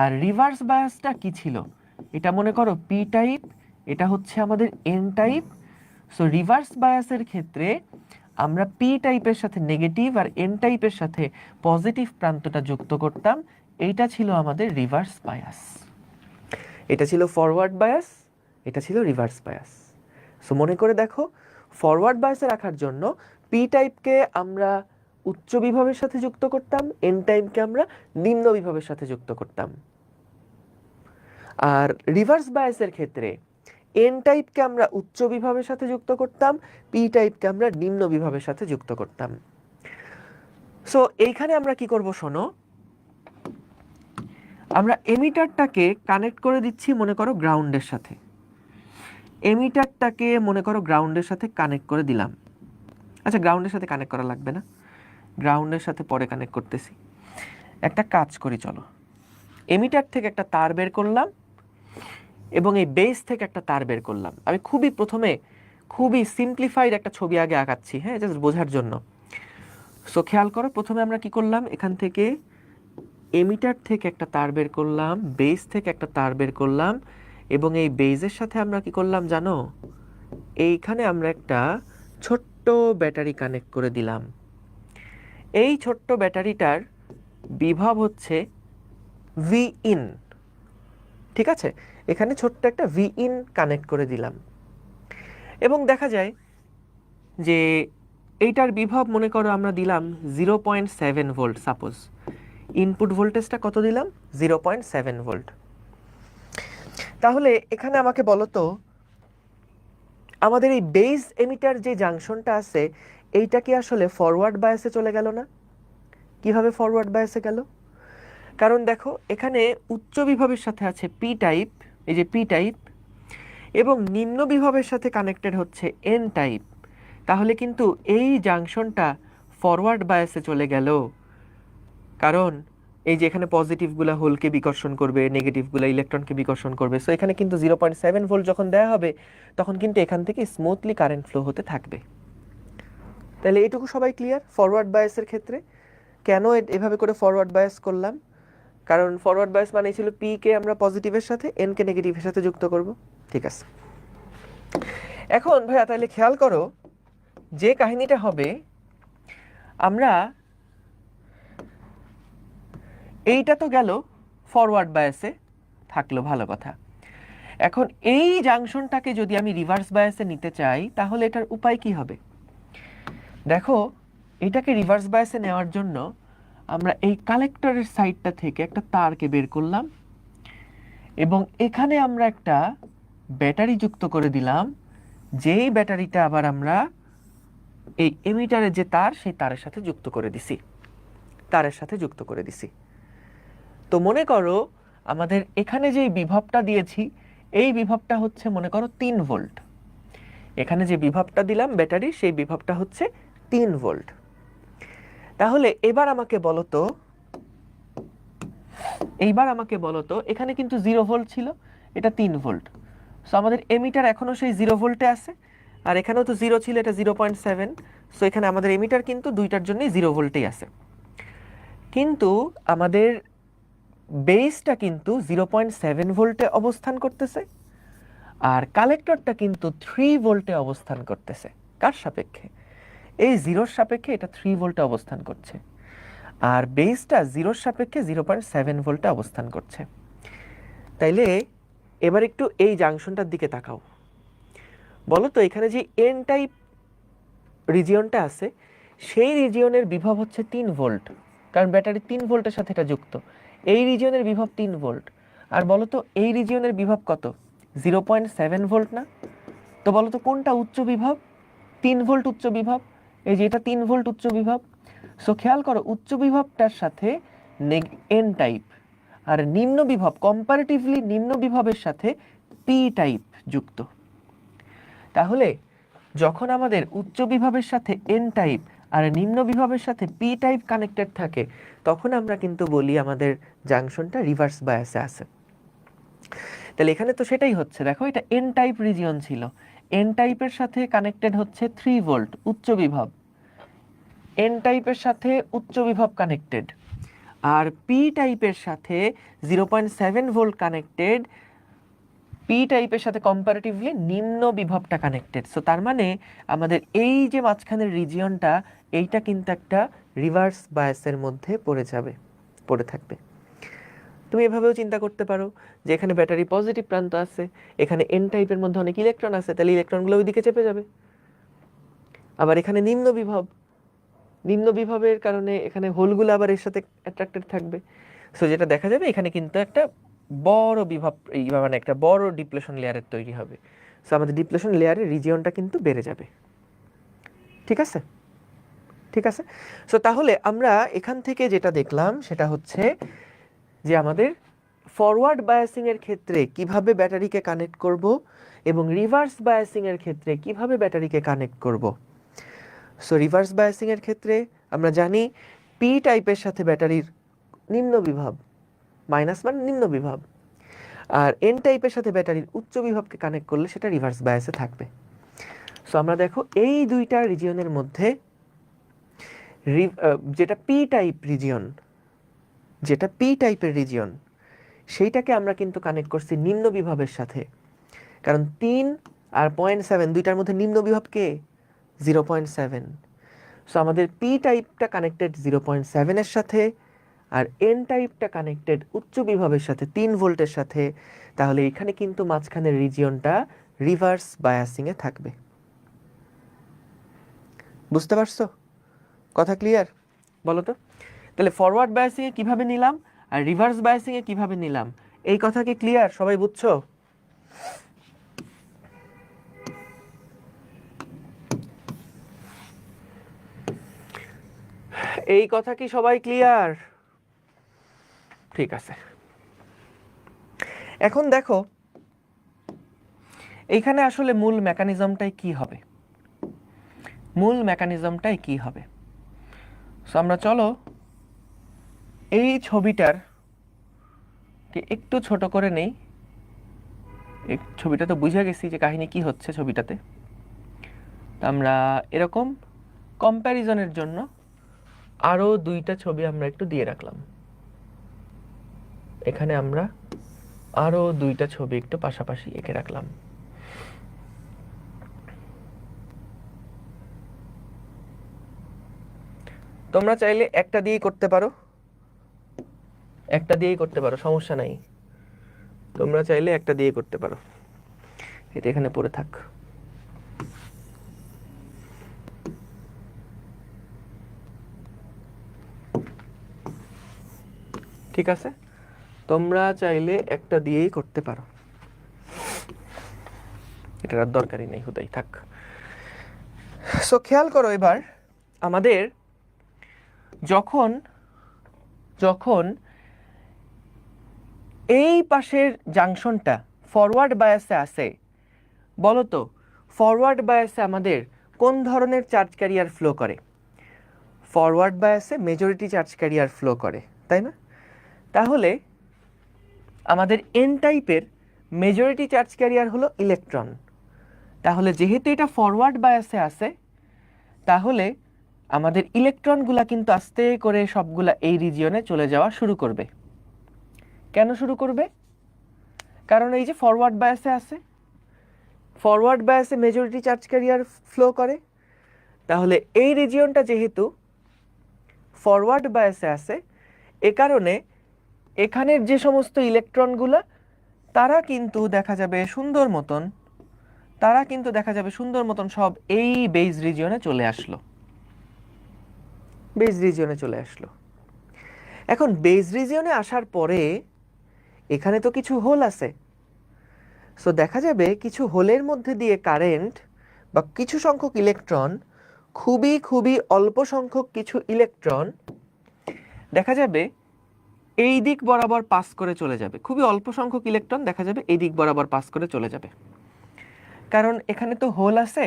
আর রিভার্স বায়াসটা কি ছিল? এটা মনে করো পি টাইপ, এটা হচ্ছে আমাদের এন টাইপ। সো রিভার্স বায়াসের ক্ষেত্রে আমরা পি টাইপের সাথে নেগেটিভ আর এন টাইপের সাথে পজিটিভ প্রান্তটা যুক্ত করতাম। এইটা ছিল আমাদের রিভার্স বায়াস। এটা ছিল ফরওয়ার্ড বায়াস, এটা ছিল রিভার্স বায়াস। সো মনে করে দেখো, ফরওয়ার্ড বায়াসে রাখার জন্য পি টাইপকে আমরা উচ্চ বিভবের সাথে যুক্ত করতাম, এন টাইপকে আমরা নিম্ন বিভবের সাথে যুক্ত করতাম। আর রিভার্স বায়াসের ক্ষেত্রে এন টাইপকে আমরা উচ্চ বিভবের সাথে যুক্ত করতাম, পি টাইপকে আমরা নিম্ন বিভবের সাথে যুক্ত করতাম। সো এইখানে আমরা কি করব শোনো, আমরা এমিটারটাকে কানেক্ট করে দিচ্ছি মনে করো গ্রাউন্ডের সাথে। এমিটারটাকে মনে করো গ্রাউন্ডের সাথে কানেক্ট করে দিলাম। আচ্ছা গ্রাউন্ডের সাথে কানেক্ট করা লাগবে না, গ্রাউন্ডের সাথে পরে কানেক্ট করতেছি। একটা কাজ করি চলো, এমিটার থেকে একটা তার বের করলাম এবং এই বেস থেকে একটা তার বের করলাম। আমি প্রথমে খুবই সিম্পলিফাইড একটা ছবি আগে আঁকাচ্ছি, হ্যাঁ, জাস্ট বোঝার জন্য। সো খেয়াল করো, প্রথমে আমরা কি করলাম, এখান থেকে এমিটার থেকে একটা তার বের করলাম, বেস থেকে একটা তার বের করলাম এবং এই বেজের সাথে আমরা কি করলাম জানো, এইখানে আমরা একটা ছোট্ট ব্যাটারি কানেক্ট করে দিলাম। এই ছোট্ট ব্যাটারিটার বিভব হচ্ছে ভি ইন, ঠিক আছে? এখানে ছোট্ট একটা ভি ইন কানেক্ট করে দিলাম এবং দেখা যায় যে এইটার বিভব মনে করো আমরা দিলাম 0.7 ভোল্ট। সাপোজ ইনপুট ভোল্টেজটা কত দিলাম, 0.7 ভোল্ট। তাহলে এখানে আমাকে বলো তো, আমাদের এই বেস এমিটার যে জাংশনটা আছে এইটা কি আসলে ফরওয়ার্ড বায়াসে চলে গেল না? কিভাবে ফরওয়ার্ড বায়াসে গেল? কারণ দেখো এখানে উচ্চ বিভবের সাথে আছে পি টাইপ, এই যে পি টাইপ, এবং নিম্ন বিভবের সাথে কানেক্টেড হচ্ছে এন টাইপ। তাহলে কিন্তু এই জাংশনটা ফরওয়ার্ড বায়াসে চলে গেল, কারণ এই যে এখানে পজিটিভগুলো হোলকে বিকর্ষণ করবে, নেগেটিভগুলো ইলেকট্রনকে বিকর্ষণ করবে। সো এখানে কিন্তু 0.7 ভোল্ট যখন দেওয়া হবে তখন কিন্তু এখান থেকে স্মুথলি কারেন্ট ফ্লো হতে থাকবে। তাহলে এইটুকু সবাই ক্লিয়ার ফরওয়ার্ড বায়াসের ক্ষেত্রে কেন এভাবে করে ফরওয়ার্ড বায়াস করলাম? কারণ ফরওয়ার্ড বায়াস মানে ছিল পি কে আমরা পজিটিভের সাথে, এন কে নেগেটিভের সাথে যুক্ত করব। ঠিক আছে, এখন ভাইয়া তাহলে খেয়াল করো যে কাহিনীটা হবে, আমরা এইটা তো গেল ফরওয়ার্ড বায়াসে থাকলো, ভালো কথা। এখন এই জাংশনটাকে যদি আমি রিভার্স বায়াসে নিতে চাই তাহলে এটার উপায় কি হবে? দেখো এটাকে রিভার্স বায়াসে নেওয়ার জন্য আমরা এই কালেক্টরের সাইডটা থেকে একটা তারকে বের করলাম এবং এখানে আমরা একটা ব্যাটারি যুক্ত করে দিলাম, যেই ব্যাটারিটা আবার আমরা এই এমিটারের যে তার সেই তারের সাথে যুক্ত করে দিছি, তারের সাথে যুক্ত করে দিছি। তো মনে করো আমাদের এখানে যে বিভবটা দিয়েছি এই বিভবটা হচ্ছে মনে করো 3 ভোল্ট। এখানে যে বিভবটা দিলাম ব্যাটারি সেই বিভবটা হচ্ছে 3 ভোল্ট। তাহলে এবার আমাকে বলো তো এখানে কিন্তু 0 ভোল্ট ছিল, এটা 3 ভোল্ট। সো আমাদের এমিটার এখনো সেই 0 ভোল্টে আছে আর এখানেও তো 0 ছিল, এটা 0.7। সো এখানে আমাদের এমিটার কিন্তু দুইটার জন্যই 0 ভোল্টেই আছে। কিন্তু আমাদের বেসটা কিন্তু 0.7 ভোল্টে অবস্থান করতেছে, আর কালেক্টরটা কিন্তু 3 ভোল্টে অবস্থান করতেছে। কার সাপেক্ষে? এই 0-র সাপেক্ষে এটা 3 ভোল্টে অবস্থান করছে, আর বেসটা 0-র সাপেক্ষে 0.7 ভোল্টে অবস্থান করছে। তাইলে এবার একটু এই জাংশনটার দিকে তাকাও। বলো তো এখানে যে এন টাইপ রিজিয়নটা আছে, সেই রিজিয়নের বিভব হচ্ছে 3 ভোল্ট, কারণ ব্যাটারি 3 ভোল্টের সাথে এটা যুক্ত। এই রিজিয়নের বিভব 3 ভোল্ট, আর বলো তো এই রিজিয়নের বিভব কত? 0.7 ভোল্ট না? তো বলো তো কোনটা উচ্চ বিভব? 3 ভোল্ট উচ্চ বিভব। এই যে এটা 3 ভোল্ট উচ্চ বিভব। সো খেয়াল করো, উচ্চ বিভবটার সাথে এন টাইপ, আর নিম্ন বিভব, কম্পারেটিভলি নিম্ন বিভবের সাথে পি টাইপ যুক্ত। তাহলে যখন আমাদের উচ্চ বিভবের সাথে এন টাইপ আর নিম্ন বিভবের সাথে পি টাইপ কানেক্টেড থাকে, তখন আমরা কিন্তু বলি আমাদের জাংশনটা রিভার্স বায়াসে আছে। তাহলে এখানে তো সেটাই হচ্ছে। দেখো, এটা এন টাইপ রিজিয়ন ছিল, এন টাইপের সাথে কানেক্টেড হচ্ছে 3 ভোল্ট উচ্চ বিভব, এন টাইপের সাথে উচ্চ বিভব কানেক্টেড, আর পি টাইপের সাথে 0.7 ভোল্ট কানেক্টেড, পি টাইপের সাথে কম্পারেটিভলি নিম্ন বিভবটা কানেক্টেড। সো তার মানে আমাদের এই যে মাঝখানের রিজিয়নটা, এইটা কিন্তু একটা রিভার্স বায়াসের মধ্যে পড়ে থাকবে। তুমি এভাবেও চিন্তা করতে পারো যে এখানে ব্যাটারি পজিটিভ প্রান্ত আছে, এখানে এন টাইপের মধ্যে অনেক ইলেকট্রন আছে, তাহলে ইলেকট্রনগুলো ওইদিকে চেপে যাবে। আবার এখানে নিম্ন বিভবের কারণে এখানে হোলগুলো আবার এর সাথে অ্যাট্রাক্টেড থাকবে। সো যেটা দেখা যাবে, এখানে কিন্তু একটা বড় বিভব, মানে একটা বড় ডিপ্লেশন লেয়ারের তৈরি হবে। সো আমাদের ডিপ্লেশন লেয়ারের রিজিয়নটা কিন্তু বেড়ে যাবে। ঠিক আছে? ঠিক আছে। সো তাহলে আমরা এখান থেকে যেটা দেখলাম সেটা হচ্ছে যে আমাদের ফরওয়ার্ড বায়াসিং এর ক্ষেত্রে কিভাবে ব্যাটারিকে কানেক্ট করব, এবং রিভার্স বায়াসিং এর ক্ষেত্রে কিভাবে ব্যাটারিকে কানেক্ট করব। সো রিভার্স বায়াসিং এর ক্ষেত্রে আমরা জানি পি টাইপের সাথে ব্যাটারির নিম্ন বিভব, মাইনাস মানে নিম্ন বিভব, আর এন টাইপের সাথে ব্যাটারির উচ্চ বিভবকে কানেক্ট করলে সেটা রিভার্স বায়াসে থাকবে। সো আমরা দেখো এই দুইটা রিজিয়নের মধ্যে যেটা পি টাইপের রিজিয়ন, সেইটাকে আমরা কিন্তু কানেক্ট করছি নিম্ন বিভবের সাথে, কারণ 3 আর 0.7 দুইটার মধ্যে নিম্ন বিভব কে? 0.7। সো আমাদের পি টাইপটা কানেক্টেড 0.7 এর সাথে, আর এন টাইপটা কানেক্টেড উচ্চ বিভবের সাথে 3 ভোল্টের সাথে। তাহলে এখানে কিন্তু মাঝখানের রিজিয়নটা রিভার্স বায়াসিং এ থাকবে। বুঝতে পারছো? কথা ক্লিয়ার? বলো তো। তাহলে ফরওয়ার্ড বায়াসিং এ কিভাবে নিলাম আর রিভার্স বায়াসিং এ কিভাবে নিলাম, এই কথা কি ক্লিয়ার? সবাই বুঝছো? এই কথা কি সবাই ক্লিয়ার? ঠিক আছে। এখন দেখো এইখানে আসলে মূল মেকানিজমটাই কি হবে। সো আমরা চলো এই ছবিটার একটু ছোট করে নেই। এই ছবিটা তো বুঝে গেছি যে কাহিনী কি হচ্ছে ছবিটাতে। আমরা এরকম কম্প্যারিজনের জন্য আরো দুইটা ছবি আমরা একটু দিয়ে রাখলাম। এখানে আমরা আরো দুইটা ছবি একটু পাশাপাশি এঁকে রাখলাম। তোমরা চাইলে একটা দিয়েই করতে পারো, সমস্যা নাই। তোমরা চাইলে একটা দিয়ে করতে পারো, এটা এখানে পড়ে থাক। ঠিক আছে, তোমরা চাইলে একটা দিয়েই করতে পারো, এটার আর দরকারই নেই, হুদাই থাক। সো খেয়াল করো এবার আমাদের যখন এই পাশের জাংশনটা ফরওয়ার্ড বায়াসে আসে, বলো তো ফরওয়ার্ড বায়াসে আমাদের কোন ধরনের চার্জ ক্যারিয়ার ফ্লো করে? ফরওয়ার্ড বায়াসে মেজরিটি চার্জ ক্যারিয়ার ফ্লো করে, তাই না? তাহলে আমাদের এন টাইপের মেজরিটি চার্জ ক্যারিয়ার হলো ইলেকট্রন। তাহলে যেহেতু এটা ফরওয়ার্ড বায়াসে আছে, তাহলে আমাদের ইলেকট্রনগুলা কিন্তু আস্তে করে সবগুলা এই রিজিয়নে চলে যাওয়া শুরু করবে। কেন শুরু করবে? কারণ এই যে ফরওয়ার্ড বায়াসে আছে, ফরওয়ার্ড বায়াসে মেজরিটি চার্জ ক্যারিয়ার ফ্লো করে, তাহলে এই রিজিয়নটা যেহেতু ফরওয়ার্ড বায়াসে আছে, এ কারণে এখানের যে সমস্ত ইলেকট্রনগুলা তারা কিন্তু দেখা যাবে সুন্দর মতন সব এই বেজ রিজিয়নে চলে আসলো, বেজ রিজিয়নে চলে আসলো। এখন বেজ রিজিয়নে আসার পরে এখানে তো কিছু হোল আছে, সো দেখা যাবে কিছু হোলের মধ্যে দিয়ে কারেন্ট বা কিছু সংখ্যক ইলেকট্রন, খুবই খুবই অল্প সংখ্যক কিছু ইলেকট্রন দেখা যাবে এই দিক বরাবর পাস করে চলে যাবে। খুবই অল্প সংখ্যক ইলেকট্রন দেখা যাবে এই দিক বরাবর পাস করে চলে যাবে, কারণ এখানে তো হোল আছে,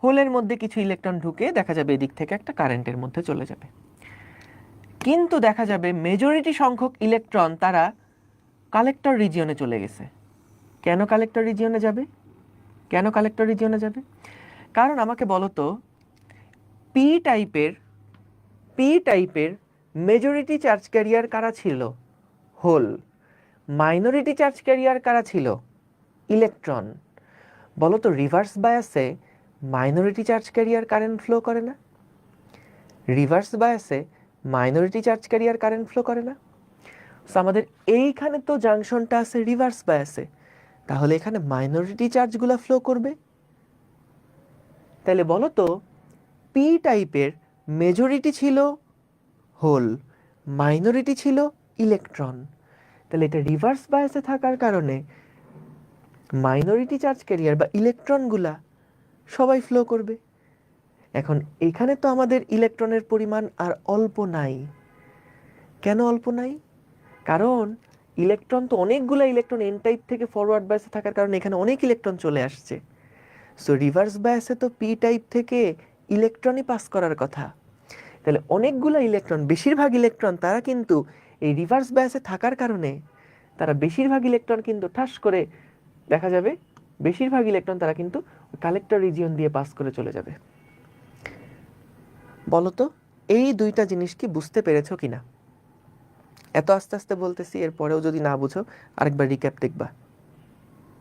হোলের মধ্যে কিছু ইলেকট্রন ঢুকে দেখা যাবে এদিক থেকে একটা কারেন্টের মধ্যে চলে যাবে। কিন্তু দেখা যাবে মেজরিটি সংখ্যক ইলেকট্রন তারা কালেক্টর রিজিয়নে চলে গেছে। কেন কালেক্টর রিজিয়নে যাবে? কেন কালেক্টর রিজিয়নে যাবে? কারণ আমাকে বলো তো, পি টাইপের মেজরিটি চার্জ ক্যারিয়ার কারা ছিল? হোল। মাইনরিটি চার্জ ক্যারিয়ার কারা ছিল? ইলেকট্রন। বলো তো রিভার্স বায়াসে minority charge carrier current flow করে না? রিভার্স বায়াসে minority charge carrier current flow করে না? সো আমাদের এইখানে তো জাংশনটা আছে রিভার্স বায়াসে, তাহলে এখানে মাইনরিটি চার্জগুলো ফ্লো করবে। তাহলে বলো তো পি টাইপের মেজরিটি ছিল হোল, মাইনরিটি ছিল ইলেকট্রন, তাহলে এটা রিভার্স বায়াসে থাকার কারণে মাইনরিটি চার্জ ক্যারিয়ার বা ইলেকট্রনগুলা সবাই ফ্লো করবে। এখন এখানে তো আমাদের ইলেকট্রনের পরিমাণ আর অল্প নাই। কেন অল্প নাই? কারণ ইলেকট্রন তো অনেকগুলো ইলেকট্রন এন টাইপ থেকে ফরওয়ার্ড বায়াসে থাকার কারণে এখানে অনেক ইলেকট্রন চলে আসছে। সো রিভার্স বায়াসে তো পি টাইপ থেকে ইলেকট্রনই পাস করার কথা, তাহলে অনেকগুলো ইলেকট্রন, বেশিরভাগ ইলেকট্রন তারা কিন্তু এই রিভার্স বায়াসে থাকার কারণে তারা বেশিরভাগ ইলেকট্রন কিন্তু ঠাস করে দেখা যাবে বেশিরভাগ ইলেকট্রন তারা কিন্তু কালেক্টর রিজিয়ন দিয়ে পাস করে চলে যাবে। বলতো এই দুইটা জিনিস কি বুঝতে পেরেছো কিনা? এত আস্তে আস্তে বলতেছি, এরপরেও যদি না বুঝো আরেকবার রিক্যাপ দেখবা।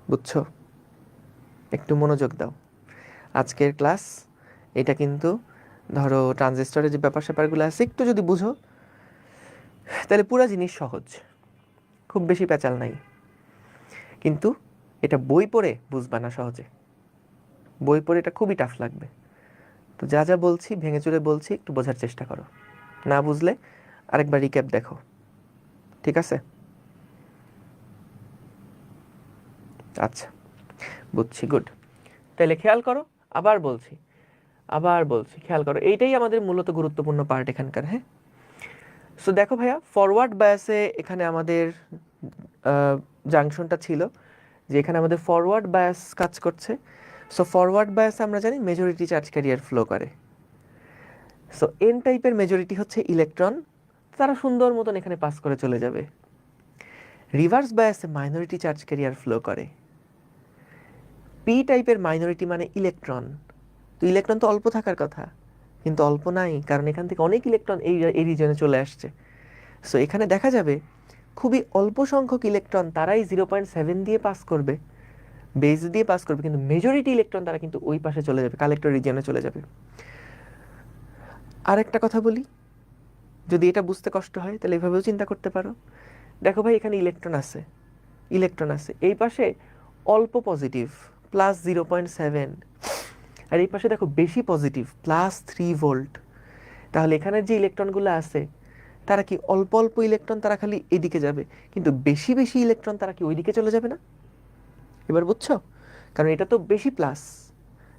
বুঝছো? একটু মনোযোগ দাও। আজকের ক্লাস এটা কিন্তু ধরো ট্রানজিস্টরের যে ব্যাপার স্যাপারগুলো আছে একটু যদি বুঝো তাহলে পুরো জিনিস সহজ, খুব বেশি প্যাচাল নাই। কিন্তু এটা বই পড়ে বুঝবা না সহজে, বই পড়ে এটা খুবই টাফ লাগবে। তো যা যা বলছি ভেঙে চুরে বলছি, একটু বোঝার চেষ্টা করো। না বুঝলে আরেকবার রিক্যাপ দেখো, ঠিক আছে? আচ্ছা, বুঝছি, গুড। তাহলে খেয়াল করো, আবার বলছি খেয়াল করো, এইটাই আমাদের মূলত গুরুত্বপূর্ণ পার্ট এখানকার। হ্যাঁ, সো দেখো ভাইয়া, ফরওয়ার্ড বায়াসে এখানে আমাদের জাংশনটা ছিল যে এখানে আমাদের ফরওয়ার্ড বায়াস কাজ করছে। সো ফরওয়ার্ড বায়াসে আমরা জানি মেজরিটি চার্জ ক্যারিয়ার ফ্লো করে। সো এন টাইপের মেজরিটি হচ্ছে ইলেকট্রন, তারা সুন্দর মতন এখানে পাস করে চলে যাবে। রিভার্স বায়াসে মাইনরিটি চার্জ ক্যারিয়ার ফ্লো করে। পি টাইপের মাইনরিটি মানে ইলেকট্রন, তো ইলেকট্রন তো অল্প থাকার কথা, কিন্তু অল্প নাই, কারণ এখান থেকে অনেক ইলেকট্রন এই রিজনে চলে আসছে। সো এখানে দেখা যাবে খুবই অল্প সংখ্যক ইলেকট্রন তারাই 0.7 দিয়ে পাস করবে, বেজ দিয়ে পাস করবে, কিন্তু মেজরিটি ইলেকট্রন তারা কিন্তু ওই পাশে চলে যাবে, কালেক্টর রিজিয়নে চলে যাবে। আরেকটা কথা বলি, যদি এটা বুঝতে কষ্ট হয় তাহলে এভাবেও চিন্তা করতে পারো। দেখো ভাই, এখানে ইলেকট্রন আছে এই পাশে অল্প পজিটিভ +0.7, আর এই পাশে দেখো বেশি পজিটিভ +3 ভোল্ট। তাহলে এখানে যে ইলেকট্রনগুলো আছে তারা কি অল্প অল্প ইলেকট্রন তারা খালি এদিকে যাবে, কিন্তু বেশি বেশি ইলেকট্রন তারা কি ওইদিকে চলে যাবে না? এবার বুঝছো? কারণ এটা তো বেশি প্লাস,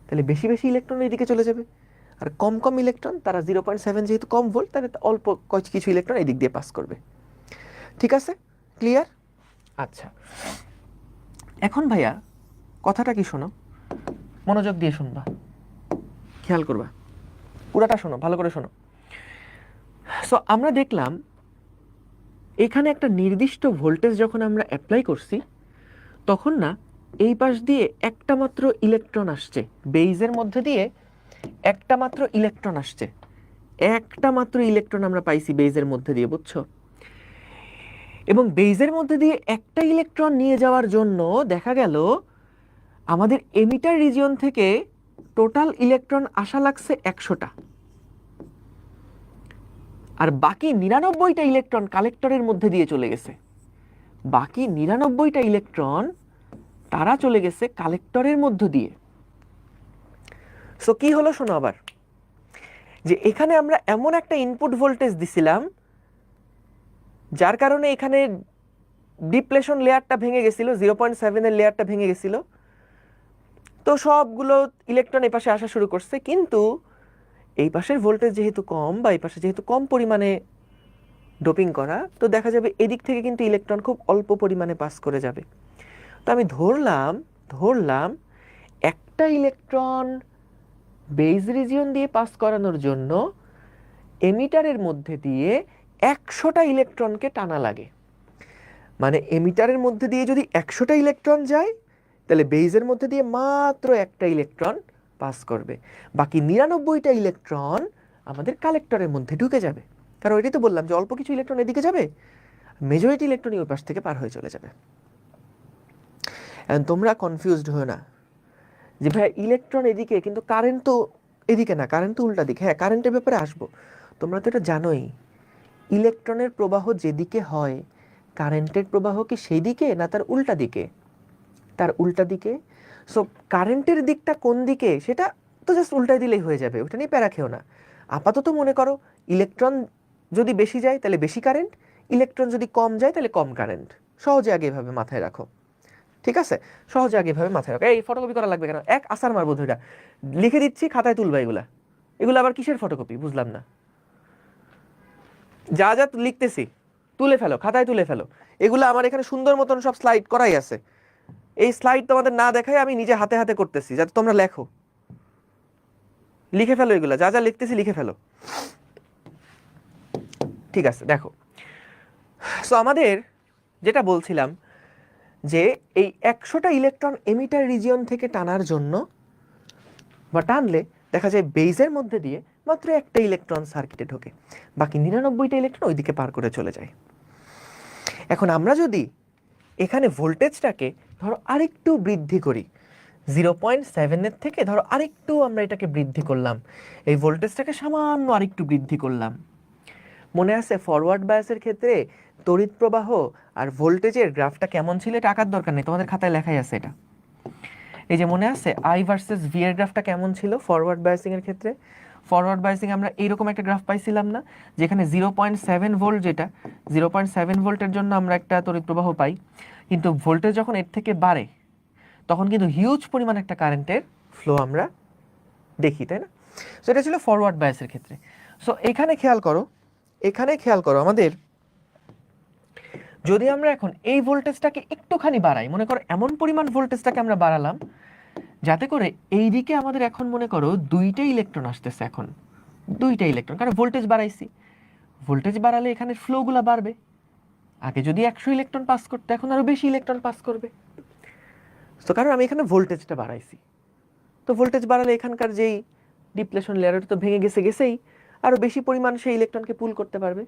তাহলে বেশি বেশি ইলেকট্রন এইদিকে চলে যাবে, আর কম কম ইলেকট্রন তারা 0.7 যেহেতু কম ভোল্ট, তাহলে অল্প কিছু ইলেকট্রন এই দিক দিয়ে পাস করবে। ঠিক আছে, ক্লিয়ার? আচ্ছা, এখন ভাইয়া কথাটা কি শোনো, মনোযোগ দিয়ে শুনবা, খেয়াল করবা, পুরাটা শোনো, ভালো করে শোনো। সো আমরা দেখলাম এখানে একটা নির্দিষ্ট ভোল্টেজ যখন আমরা অ্যাপ্লাই করছি, তখন না এই পাশ দিয়ে একটা মাত্র ইলেকট্রন আসছে, বেইজের মধ্যে দিয়ে একটা মাত্র ইলেকট্রন আসছে, একটা মাত্র ইলেকট্রন আমরা পাইছি বেইজের মধ্যে দিয়ে, বুঝছো? এবং বেজের মধ্যে দিয়ে একটা ইলেকট্রন নিয়ে যাওয়ার জন্য দেখা গেল আমাদের এমিটার রিজিয়ন থেকে টোটাল ইলেকট্রন আসা লাগছে 100টা, আর বাকি 99টা ইলেকট্রন কালেক্টরের মধ্যে দিয়ে চলে গেছে। বাকি 99টা ইলেকট্রন তারা চলে গেছে কালেক্টরের মধ্য দিয়ে। সো কি হলো শোনো আবার, যে এখানে আমরা এমন একটা ইনপুট ভোল্টেজ দিছিলাম যার কারণে এখানে ডিপ্লেশন লেয়ারটা ভেঙে গেছিল, 0.7 এর লেয়ারটা ভেঙে গেছিল। তো সবগুলো ইলেকট্রন এই পাশে আসা শুরু করছে, কিন্তু এই পাশের ভোল্টেজ যেহেতু কম বা এই পাশে যেহেতু কম পরিমাণে ডোপিং করা, তো দেখা যাবে এদিক থেকে কিন্তু ইলেকট্রন খুব অল্প পরিমাণে পাস করে যাবে। তো আমি ধরলাম একটা ইলেকট্রন বেজ রিজিয়ন দিয়ে পাস করানোর জন্য এমিটারের মধ্যে দিয়ে 100টা ইলেকট্রনকে টানা লাগে। মানে এমিটারের মধ্যে দিয়ে যদি 100টা ইলেকট্রন যায়, তাহলে বেজের মধ্যে দিয়ে মাত্র একটা ইলেকট্রন পাস করবে, বাকি 99টা ইলেকট্রন আমাদের কালেক্টরের মধ্যে ঢুকে যাবে। কারণ ওইটাই তো বললাম যে অল্প কিছু ইলেকট্রন এদিকে যাবে, মেজরিটি ইলেকট্রন ওই পাশ থেকে পার হয়ে চলে যাবে। তোমরা কনফিউজড হও না যে ভাই ইলেকট্রন এদিকে, কিন্তু কারেন্ট তো এদিকে না, কারেন্ট তো উল্টা দিকে। হ্যাঁ, কারেন্টের ব্যাপারে আসবো। তোমরা তো এটা জানোই, ইলেকট্রনের প্রবাহ যেদিকে হয়, কারেন্টের প্রবাহ কি সেই দিকে না তার উল্টা দিকে? তার উল্টা দিকে। সো কারেন্টের দিকটা কোন দিকে সেটা তো জাস্ট উল্টাই দিলেই হয়ে যাবে, ওটা নিয়ে প্যারা খেও না। আপাতত মনে করো ইলেকট্রন যদি বেশি যায় তাহলে বেশি কারেন্ট, ইলেকট্রন যদি কম যায় তাহলে কম কারেন্ট। সহজে আগে এভাবে মাথায় রাখো, ঠিক আছে? সহজে আগে এভাবে মাথায় রাখো। এই ফটোকপি করা লাগবে কেন? এক আসার মারবো ধইরা লিখে দিচ্ছি, খাতায় তুলবা এগুলা। এগুলো আবার কিসের ফটোকপি বুঝলাম না। যা যা লিখতেছি তুলে ফেলো, খাতায় তুলে ফেলো। এগুলো আমার এখানে সুন্দর মতন সব স্লাইড করাই আছে। এই স্লাইড তোমাদের না দেখাই আমি নিজে হাতে হাতে করতেছি, যাতে তোমরা লেখো। লিখে ফেলো এগুলা, যা যা লিখতেছি লিখে ফেলো, ঠিক আছে? দেখো, সো আমাদের যেটা বলছিলাম যে এই 100টা ইলেকট্রন এমিটার রিজিয়ন থেকে টানার জন্য বা টানলে দেখা যায় বেজের মধ্যে দিয়ে মাত্র একটা ইলেকট্রন সার্কিটে ঢোকে, বাকি 99টা ইলেকট্রন ওইদিকে পার করে চলে যায়। এখন আমরা যদি এখানে ভোল্টেজটাকে ধরো আরেকটু বৃদ্ধি করি, 0.7 থেকে ধরো আরেকটু আমরা এটাকে বৃদ্ধি করলাম, এই ভোল্টেজটাকে সামান্য আরেকটু বৃদ্ধি করলাম। মনে আছে ফরওয়ার্ড বায়াসের ক্ষেত্রে তড়িৎ প্রবাহ আর ভোল্টেজের গ্রাফটা কেমন ছিল? এটা আঁকার দরকার নেই, তোমাদের খাতায় লেখাই আছে এটা। এই যে মনে আছে আই ভার্সেস ভি এর গ্রাফটা কেমন ছিল ফরওয়ার্ড বায়াসিং এর ক্ষেত্রে? ফরওয়ার্ড বায়াসিং আমরা এইরকম একটা গ্রাফ পাইছিলাম না, যেখানে 0.7 ভোল্ট, যেটা 0.7 ভোল্টের জন্য আমরা একটা তড়িৎ প্রবাহ পাই, কিন্তু ভোল্টেজ যখন এর থেকে বাড়ে তখন কিন্তু হিউজ পরিমাণ একটা কারেন্টের ফ্লো আমরা দেখি, তাই না? সো এটা ছিল ফরওয়ার্ড বায়াসের ক্ষেত্রে। সো এখানে খেয়াল করো আমাদের যদি আমরা এখন এই ভোল্টেজটাকে একটুখানি বাড়াই, মনে করো এমন পরিমাণ ভোল্টেজটাকে আমরা বাড়ালাম যাতে করে এই দিকে আমাদের এখন মনে করো 2টা ইলেকট্রন আসতেছে, এখন 2টা ইলেকট্রন, কারণ ভোল্টেজ বাড়াইছি। ভোল্টেজ বাড়ালে এখানে ফ্লোগুলো বাড়বে। আগে যদি 100 ইলেকট্রন পাস করতে, এখন আরো বেশি ইলেকট্রন পাস করবে। তো কারণ আমি এখানে ভোল্টেজটা বাড়াইছি, তো ভোল্টেজ বাড়ালে এখানকার যেই ডিপ্লেশন লেয়ারটা তো ভেঙে গেছেই, আরো বেশি পরিমাণ সেই ইলেকট্রনকে পুল করতে পারবে।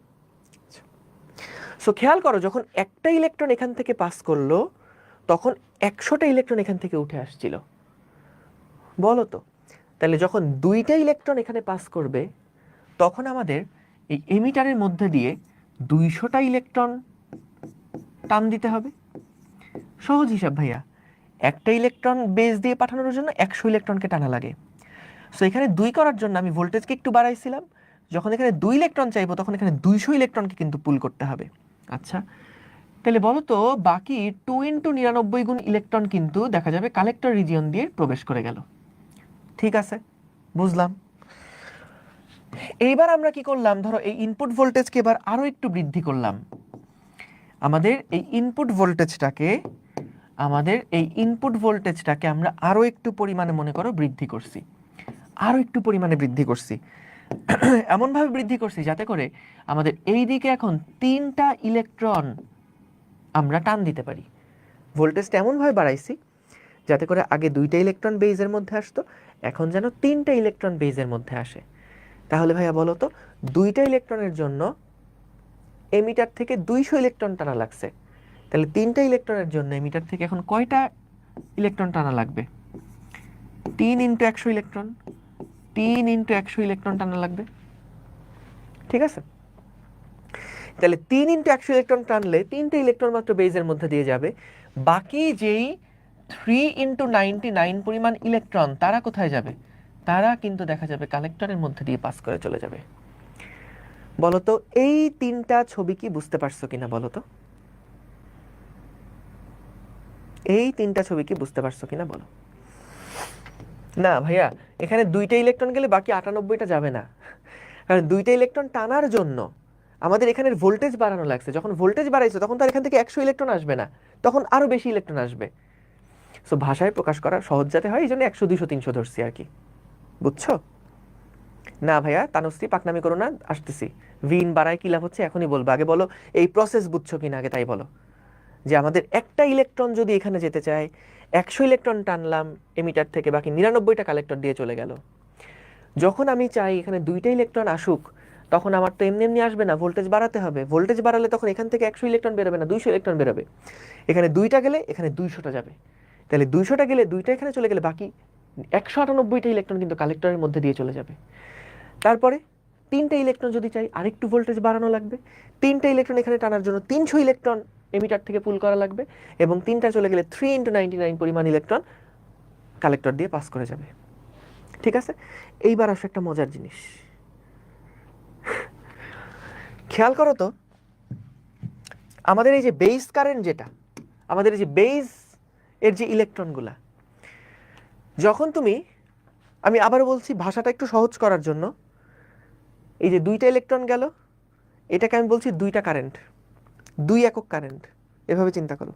সো খেয়াল করো, যখন একটা ইলেকট্রন এখান থেকে পাস করলো তখন 100টা ইলেকট্রন এখান থেকে উঠে আসছিল, বলো তো? তাহলে যখন 2টা ইলেকট্রন এখানে পাস করবে তখন আমাদের এই এমিটারের মধ্যে দিয়ে 200টা ইলেকট্রন টান দিতে হবে। সহজ হিসাব ভাইয়া, একটা ইলেকট্রন বেস দিয়ে পাঠানোর জন্য 100 ইলেকট্রনকে টানা লাগে। সো এখানে 2 করার জন্য আমি ভোল্টেজকে একটু বাড়াইছিলাম, যখন এখানে 2 ইলেকট্রন চাইবো তখন এখানে 200 ইলেকট্রনকে কিন্তু পুল করতে হবে। আচ্ছা, তাহলে বলো তো বাকি 2 × 99 গুণ ইলেকট্রন কিন্তু দেখা যাবে কালেক্টর রিজিয়ন দিয়ে প্রবেশ করে গেল। ঠিক আছে, বুঝলাম। এইবার আমরা কি করলাম, ধরো এই ইনপুট ভোল্টেজকে এবার আরো একটু বৃদ্ধি করলাম। আমাদের এই ইনপুট ভোল্টেজটাকে আমরা আরো একটু পরিমাণে মনে করো বৃদ্ধি করছি, এমনভাবে বৃদ্ধি করছি যাতে করে আমাদের এই দিকে এখন 3টা ইলেকট্রন আমরা টান দিতে পারি। ভোল্টেজটা এমনভাবে বাড়াইছি যাতে করে আগে 2টা ইলেকট্রন বেজের মধ্যে আসতো, এখন যেন 3টা ইলেকট্রন বেজের মধ্যে আসে। তাহলে ভাইয়া বলো তো 2টা ইলেকট্রনের জন্য এমিটার থেকে 200 ইলেকট্রন টানা লাগছে, তাহলে 3টা ইলেকট্রনের জন্য এমিটার থেকে এখন কয়টা ইলেকট্রন টানা লাগবে? 3 × 100 ইলেকট্রন, 3 × 100 ইলেকট্রন টানা লাগবে। ঠিক আছে, তাহলে 3 × 100 ইলেকট্রন টানলে 3টে ইলেকট্রন মাত্র বেজের মধ্যে দিয়ে যাবে, বাকি যেই 3 × 99 পরিমাণ ইলেকট্রন তারা কোথায় যাবে? তারা কিন্তু দেখা যাবে কালেক্টরের মধ্যে দিয়ে পাস করে চলে যাবে। বলতো এই 3টা ছবি কি বুঝতে পারছো কিনা বলো তো? এই 3টা ছবি কি বুঝতে পারছো কিনা বলো? না ভাইয়া, এখানে 2টা ইলেকট্রন গেলে বাকি 98টা যাবে না, কারণ 2টা ইলেকট্রন টানার জন্য আমাদের এখানের ভোল্টেজ বাড়ানো লাগছে। যখন ভোল্টেজ বাড়াইছো তখন তার এখান থেকে 100 ইলেকট্রন আসবে না, তখন আরো বেশি ইলেকট্রন আসবে। সো ভাষায় প্রকাশ করা সহজ যাতে হয় এই জন্য 100, 200, 300 ধরছি আর কি, বুঝছো? না ভাইয়া তানুশ্রী পাকনামি করো না, আসতেছি। ভিন বাড়ায় কি লাভ হচ্ছে এখনই বলবো, আগে বলো এই প্রসেস বুঝছো কিনা আগে তাই বলো। যে আমাদের একটা ইলেকট্রন যদি এখানে যেতে চায়, 100 ইলেকট্রন টানলাম এমিটার থেকে, বাকি 99টা কালেক্টর দিয়ে চলে গেল। যখন আমি চাই এখানে 2টা ইলেকট্রন আসুক, তখন আমার তো এমনি এমনি আসবে না, ভোল্টেজ বাড়াতে হবে। ভোল্টেজ বাড়ালে তখন এখান থেকে 100 ইলেকট্রন বেরোবে না, 200 ইলেকট্রন বেরোবে। এখানে 2টা গেলে এখানে 200টা যাবে, তাহলে 200টা গেলে 2টা এখানে চলে গেলে বাকি 198টা ইলেকট্রন কিন্তু কালেক্টরের মধ্যে দিয়ে চলে যাবে। তারপরে 3টে ইলেকট্রন যদি চাই আরেকটু ভোল্টেজ বাড়ানো লাগবে, 3টে ইলেকট্রন এখানে টানার জন্য 300 ইলেকট্রন এমিটার থেকে পুল করা লাগবে, এবং 3টা চলে গেলে 3 × 99 পরিমাণ ইলেকট্রন কালেক্টর দিয়ে পাস করে যাবে। ঠিক আছে, এইবার আসো একটা মজার জিনিস, খেয়াল করো তো। আমাদের এই যে বেস কারেন্ট, যেটা আমাদের এই যে বেস এর যে ইলেকট্রনগুলা, যখন তুমি, আমি আবারও বলছি ভাষাটা একটু সহজ করার জন্য, এই যে 2টা ইলেকট্রন গেল, এটাকে আমি বলছি 2টা কারেন্ট, 2 একক কারেন্ট। এভাবে চিন্তা করো,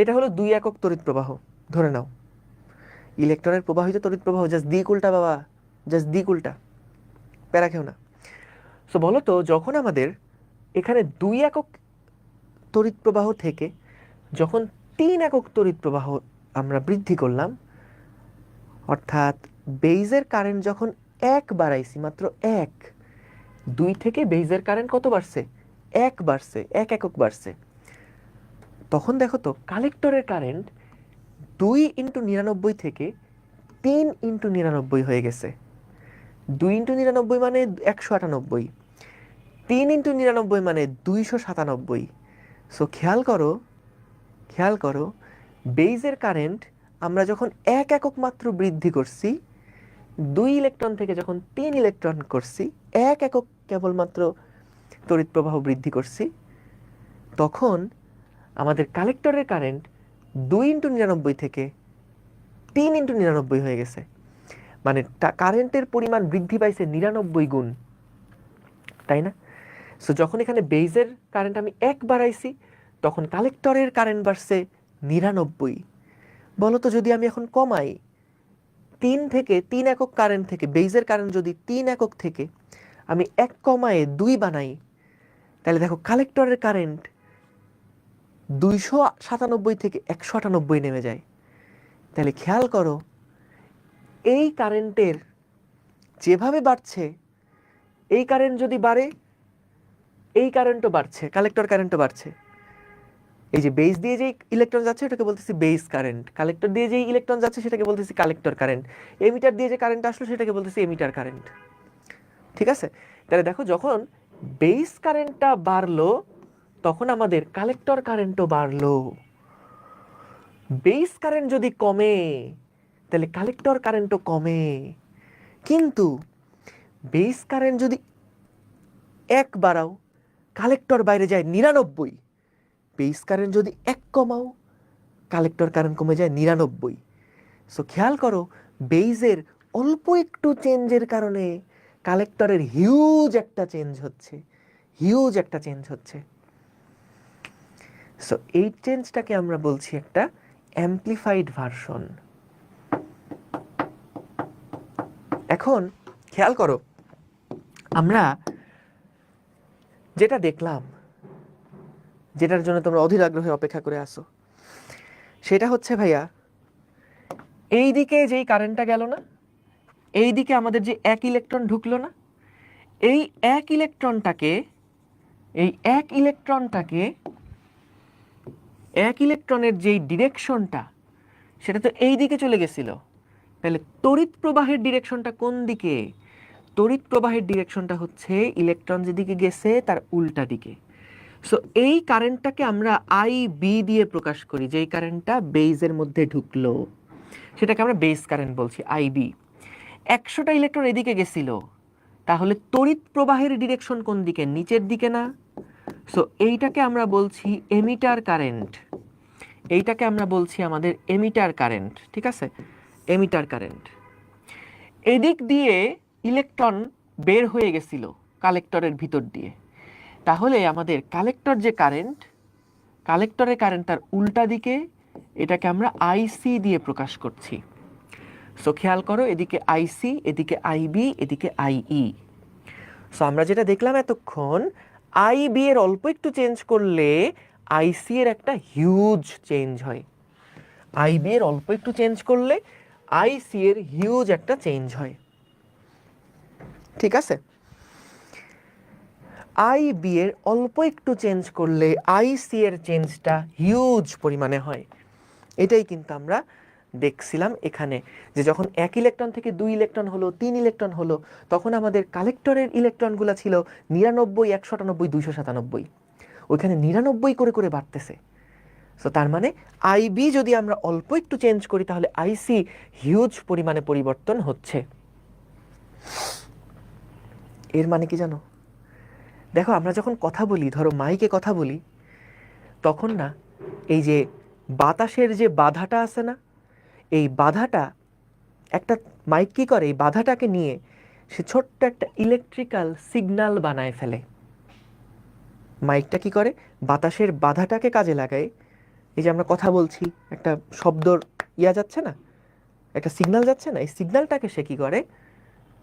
এটা হলো 2 একক তড়িৎ প্রবাহ ধরে নাও। ইলেকট্রনের প্রবাহিত তড়িৎ প্রবাহ জাস্ট দিক উল্টা বাবা, জাস্ট দিক উল্টা, প্যারা খেও না। সো বলো তো যখন আমাদের এখানে 2 একক তড়িৎ প্রবাহ থেকে যখন 3 একক তড়িৎ প্রবাহ আমরা বৃদ্ধি করলাম, অর্থাৎ বেইজের কারেন্ট যখন 1 বাড়াইছি, মাত্র 1, 2 থেকে বেইজের কারেন্ট কত বাড়ছে? 1 বাড়ছে, 1 একক বাড়ছে। তখন দেখো তো কালেক্টরের কারেন্ট 2 × 99 থেকে 3 × 99 হয়ে গেছে। 2 × 99 মানে 198, 3 × 99 মানে 297। সো খেয়াল করো বেইজের কারেন্ট আমরা যখন 1 একক মাত্র বৃদ্ধি করছি, 2 ইলেকট্রন থেকে যখন 3 ইলেকট্রন করছি, 1 একক কেবলমাত্র তড়িৎ প্রবাহ বৃদ্ধি করছি, তখন আমাদের কালেক্টরের কারেন্ট 2 × 99 থেকে 3 × 99 হয়ে গেছে, মানে কারেন্টের পরিমাণ বৃদ্ধি পাইছে 99 গুণ, তাই না? সো যখন এখানে বেইজের কারেন্ট আমি 1 বাড়াইছি, তখন কালেক্টরের কারেন্ট বাড়ছে 99। বলো তো যদি আমি এখন কমাই, 3 থেকে 3 একক কারেন্ট থেকে বেইজের কারেন্ট যদি 3 একক থেকে আমি 1 কমায়ে 2 বানাই, তাহলে দেখো কালেক্টরের কারেন্ট 297 থেকে 198 নেমে যায়। তাহলে খেয়াল করো এই কারেন্টের যেভাবে বাড়ছে, এই কারেন্ট যদি বাড়ে এই কারেন্টও বাড়ছে, কালেক্টর কারেন্টও বাড়ছে। এই যে বেস দিয়ে যে ইলেকট্রন যাচ্ছে এটাকে বলতেছি বেস কারেন্ট, কালেক্টর দিয়ে যে ইলেকট্রন যাচ্ছে সেটাকে বলতেছি কালেক্টর কারেন্ট, এমিটার দিয়ে যে কারেন্ট আসলো সেটাকে বলতেছি এমিটার কারেন্ট। ঠিক আছে, তাহলে দেখো যখন বেস কারেন্টটা বাড়লো তখন আমাদের কালেক্টর কারেন্টও বাড়লো। বেস কারেন্ট যদি কমে তাহলে কালেক্টর কারেন্টও কমে, কিন্তু বেস কারেন্ট যদি 1 বাড়াও কালেক্টর বাইরে যায় 99, বেস কারেন্ট যদি 1 কমাও কালেক্টর কারেন্ট কমে যায় 99। সো খেয়াল করো বেইজের অল্প একটু চেঞ্জের কারণে কালেক্টরের হিউজ একটা চেঞ্জ হচ্ছে। সো এই চেঞ্জটাকে আমরা বলছি একটা অ্যামপ্লিফাইড ভার্সন। এখন খেয়াল করো আমরা যেটা দেখলাম, যেটার জন্য তোমরা অধীর আগ্রহে অপেক্ষা করে আসো, সেটা হচ্ছে ভাইয়া এই দিকে যেই কারেন্টটা গেল না, এই দিকে আমাদের যে 1 ইলেকট্রন ঢুকলো না, এই 1 ইলেকট্রনটাকে এই এক ইলেকট্রনের যেই ডিরেকশনটা সেটা তো এই দিকে চলে গেছিল, তাহলে তড়িৎ প্রবাহের ডিরেকশনটা কোন দিকে? তড়িৎ প্রবাহের ডিরেকশনটা হচ্ছে ইলেকট্রন যেদিকে গেছে তার উল্টা দিকে। সো এই কারেন্টটাকে আমরা আই বি দিয়ে প্রকাশ করি, যেই কারেন্টটা বেইজের মধ্যে ঢুকলো সেটাকে আমরা বেস কারেন্ট বলছি, আইবি। 100টা ইলেকট্রন এদিকে গেছিল, তাহলে তড়িৎ প্রবাহের ডিরেকশন কোন দিকে? নিচের দিকে না? সো এইটাকে আমরা বলছি এমিটার কারেন্ট, এইটাকে আমরা বলছি আমাদের এমিটার কারেন্ট, ঠিক আছে? Emitter current. এদিক দিয়ে ইলেকট্রন বের হয়ে গেছিল কালেক্টরের ভিতর দিয়ে, তাহলে আমাদের কালেক্টর যে কারেন্ট, কালেক্টরের কারেন্ট তার উল্টা দিকে, এটাকে আমরা আইসি দিয়ে প্রকাশ করছি। সো খেয়াল করো, এদিকে আইসি, এদিকে আইবি, এদিকে আইই। সো আমরা যেটা দেখলাম এতক্ষণ, আইবি এর অল্প একটু চেঞ্জ করলে আইসি এর একটা হিউজ চেঞ্জ হয়। আইবি এর অল্প একটু চেঞ্জ করলে আইসি এর হিউজ একটা চেঞ্জ হয়, ঠিক আছে? আইবি এর অল্প একটু চেঞ্জ করলে আইসি এর চেঞ্জটা হিউজ পরিমাণে হয়। এটাই কিন্তু আমরা দেখছিলাম এখানে, যে যখন 1 ইলেকট্রন থেকে 2 ইলেকট্রন হলো, 3 ইলেকট্রন হলো, তখন আমাদের কালেক্টরের ইলেকট্রনগুলো ছিল 99, 197, 297, ওইখানে 99 করে করে বাড়তেছে। সো তার মানে আইবি যদি আমরা অল্প একটু চেঞ্জ করি তাহলে আইসি হিউজ পরিমাণে পরিবর্তন হচ্ছে। এর মানে কি জানো? দেখো, আমরা যখন কথা বলি, ধরো মাইকে কথা বলি, তখন না এই যে বাতাসের যে বাধাটা আছে না, এই বাধাটা একটা মাইক কী করে, এই বাধাটাকে নিয়ে সে ছোট্ট একটা ইলেকট্রিক্যাল সিগন্যাল বানায় ফেলে। মাইকটা কি করে, বাতাসের বাধাটাকে কাজে লাগায়, এই যে আমরা কথা বলছি, একটা শব্দর যাচ্ছে না, একটা সিগন্যাল যাচ্ছে না, এই সিগন্যালটাকে সে কি করে,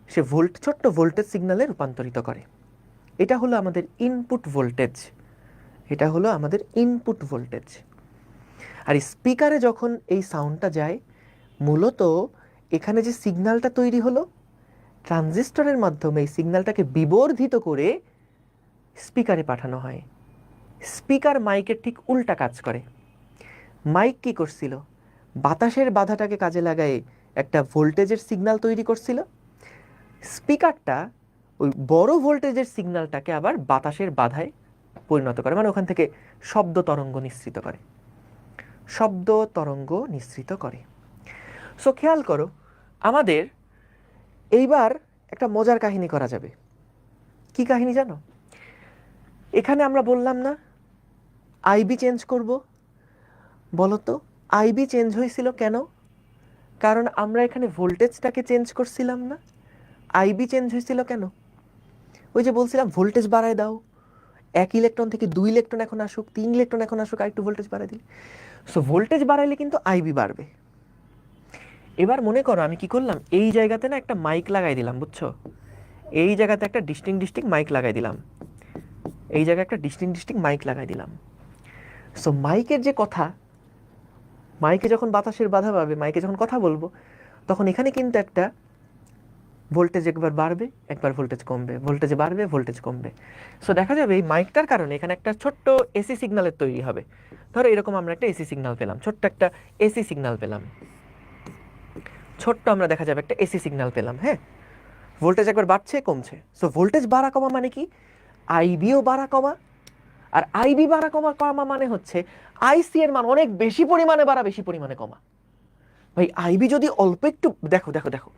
সে ছোট্ট ভোল্টেজ সিগন্যালে রূপান্তরিত করে। এটা হলো আমাদের ইনপুট ভোল্টেজ, এটা হলো আমাদের ইনপুট ভোল্টেজ। আর স্পিকারে যখন এই সাউন্ডটা যায়, মূলত এখানে যে সিগন্যালটা তৈরি হলো, ট্রানজিস্টরের মাধ্যমে এই সিগন্যালটাকে বিবর্ধিত করে স্পিকারে পাঠানো হয়। স্পিকার মাইকের ঠিক উল্টা কাজ করে। মাইক কি করছিল, বাতাসের বাধাটাকে কাজে লাগায় একটা ভোল্টেজের সিগন্যাল তৈরি করছিল। স্পিকারটা ওই বড় ভোল্টেজের সিগন্যালটাকে আবার বাতাসের বাধায় পরিণত করে, মানে ওখান থেকে শব্দ তরঙ্গ নিঃসৃত করে, শব্দ তরঙ্গ নিঃসৃত করে। সো খেয়াল করো, আমাদের এইবার একটা মজার কাহিনী করা যাবে। কি কাহিনী জানো? এখানে আমরা বললাম না আইবি চেঞ্জ করব, বলো তো আইবি চেঞ্জ হয়েছিল কেন? কারণ আমরা এখানে ভোল্টেজটাকে চেঞ্জ করছিলাম না। আইবি চেঞ্জ হয়েছিল কেন? ওই যে বলছিলাম ভোল্টেজ বাড়ায় দাও, 1 ইলেকট্রন থেকে 2 ইলেকট্রন এখন আসুক, 3 ইলেকট্রন এখন আসুক, আরেকটু ভোল্টেজ বাড়াই দিলে। সো ভোল্টেজ বাড়াইলে কিন্তু আইবি বাড়বে। এবার মনে করো আমি কি করলাম, এই জায়গাতে না একটা মাইক লাগাই দিলাম, বুঝছো? এই জায়গাতে একটা ডিস্টিংক্ট মাইক লাগাই দিলাম, এই জায়গায় একটা ডিস্টিংক্ট মাইক লাগাই দিলাম। সো মাইকের যে কথা, মাইকে যখন বাতাসের বাধা পাবে, মাইকে যখন কথা বলবো, তখন এখানে কিন্তু একটা ভোল্টেজ একবার বাড়বে, একবার ভোল্টেজ কমবে, ভোল্টেজ বাড়বে, ভোল্টেজ কমবে। সো দেখা যাবে এই মাইকটার কারণে এখানে একটা ছোট্ট এসি সিগন্যালের তৈরি হবে। ধরো এরকম আমরা একটা এসি সিগন্যাল পেলাম, ছোট্ট একটা এসি সিগন্যাল পেলাম, ছোট্ট আমরা দেখা যাবে একটা এসি সিগন্যাল পেলাম। হ্যাঁ, ভোল্টেজ একবার বাড়ছে, কমছে। সো ভোল্টেজ বাড়া কমা মানে কি? আইবিও বাড়া কমা। আর আইবি বাড়া কমা কমা মানে হচ্ছে আইসি এর মান অনেক বেশি পরিমাণে বাড়া, বেশি পরিমাণে কমা। ভাই আইবি যদি অল্প একটু, দেখো দেখো দেখো,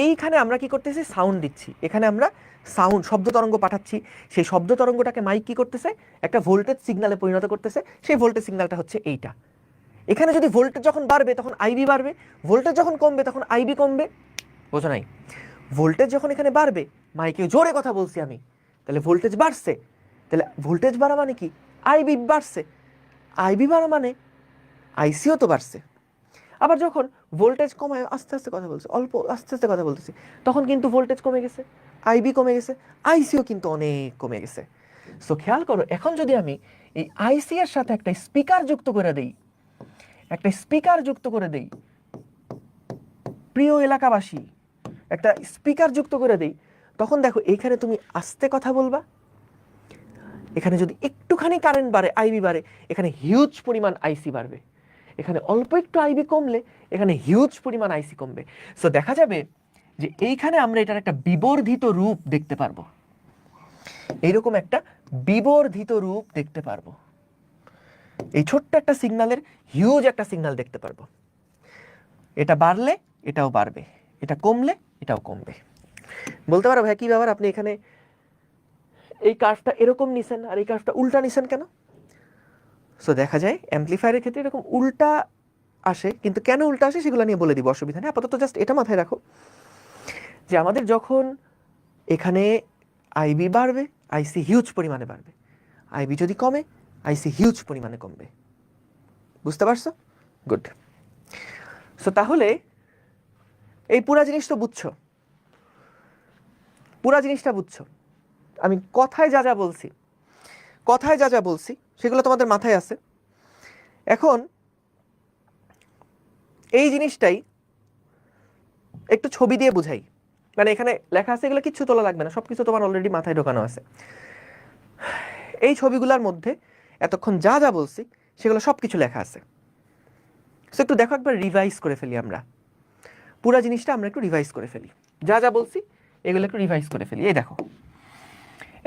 এইখানে আমরা কি করতেছি, সাউন্ড দিচ্ছি, এখানে আমরা সাউন্ড শব্দ তরঙ্গ পাঠাচ্ছি, সেই শব্দ তরঙ্গটাকে মাইক কি করতেছে, একটা ভোল্টেজ সিগন্যালে পরিণত করতেছে। সেই ভোল্টেজ সিগন্যালটা হচ্ছে এইটা। এখানে যদি ভোল্টেজ যখন বাড়বে তখন আইবি বাড়বে, ভোল্টেজ যখন কমবে তখন আইবি কমবে। বোঝো নাই? ভোল্টেজ যখন এখানে বাড়বে, মাইকে জোরে কথা বলছি আমি, তাহলে ভোল্টেজ বাড়ছে, তাহলে ভোল্টেজ বাড়া মানে কি, আইবি বাড়ছে, আইবি বাড়া মানে আইসিও তো বাড়ছে। আবার যখন ভোল্টেজ কমায় আস্তে আস্তে কথা বলছে, অল্প আস্তে আস্তে কথা বলতেছি, তখন কিন্তু ভোল্টেজ কমে গেছে, আইবি কমে গেছে, আইসিও কিন্তু অনেক কমে গেছে। সো খেয়াল করো, এখন যদি আমি এই আইসি এর সাথে একটা স্পিকার যুক্ত করে দেই, একটা স্পিকার যুক্ত করে দেই, প্রিয় এলাকাবাসী, একটা স্পিকার যুক্ত করে দেই, তখন দেখো এইখানে তুমি আস্তে কথা বলবা, এখানে যদি একটুখানি কারেন্ট বাড়ে, আইবি বাড়ে, এখানে হিউজ পরিমাণ আইসি বাড়বে। এখানে অল্প একটু আইবি কমলে এখানে হিউজ পরিমাণ আইসি কমবে। সো দেখা যাবে যে এইখানে আমরা এটার একটা বিবর্ধিত রূপ দেখতে পারবো, এইরকম একটা বিবর্ধিত রূপ দেখতে পারবো। এই ছোট্ট একটা সিগন্যালের হিউজ একটা সিগন্যাল দেখতে পারবো। এটা বাড়লে এটাও বাড়বে, এটা কমলে এটাও কমবে। বলতে পারো ভাই কি ব্যাপার, আপনি এখানে এই কার্ভটা এরকম নিছেন আর এই কার্ভটা উল্টা নিছেন কেন? সো দেখা যায় অ্যাম্পলিফায়ারের ক্ষেত্রে এরকম উল্টা আসে, কিন্তু কেন উল্টা আসে সেগুলো নিয়ে বলে দিব, অসুবিধা নেই। আপাতত জাস্ট এটা মাথায় রাখো যে আমাদের যখন এখানে আইবি বাড়বে, আইসি হিউজ পরিমাণে বাড়বে, আইবি যদি কমে আইসি হিউজ পরিমাণে কমবে। বুঝতে পারছো? গুড। সো তাহলে এই পুরা জিনিস তো বুঝছো, পুরা জিনিসটা বুঝছো। আমি কথায় যা যা বলছি, কথায় যা যা বলছি সেগুলো তোমাদের মাথায় আছে। এখন এই জিনিসটাই একটু ছবি দিয়ে বুঝাই, মানে এখানে লেখা আছে এগুলো কিচ্ছু তোলা লাগবে না, সব কিছু তোমার অলরেডি মাথায় ঢোকানো আছে। এই ছবিগুলোর মধ্যে এতক্ষণ যা যা বলছি সেগুলো সব কিছু লেখা আছে। সো একটু দেখো, একবার রিভাইজ করে ফেলি আমরা, পুরা জিনিসটা আমরা একটু রিভাইজ করে ফেলি, যা যা বলছি এগুলো একটু রিভাইজ করে ফেলি। এই দেখো,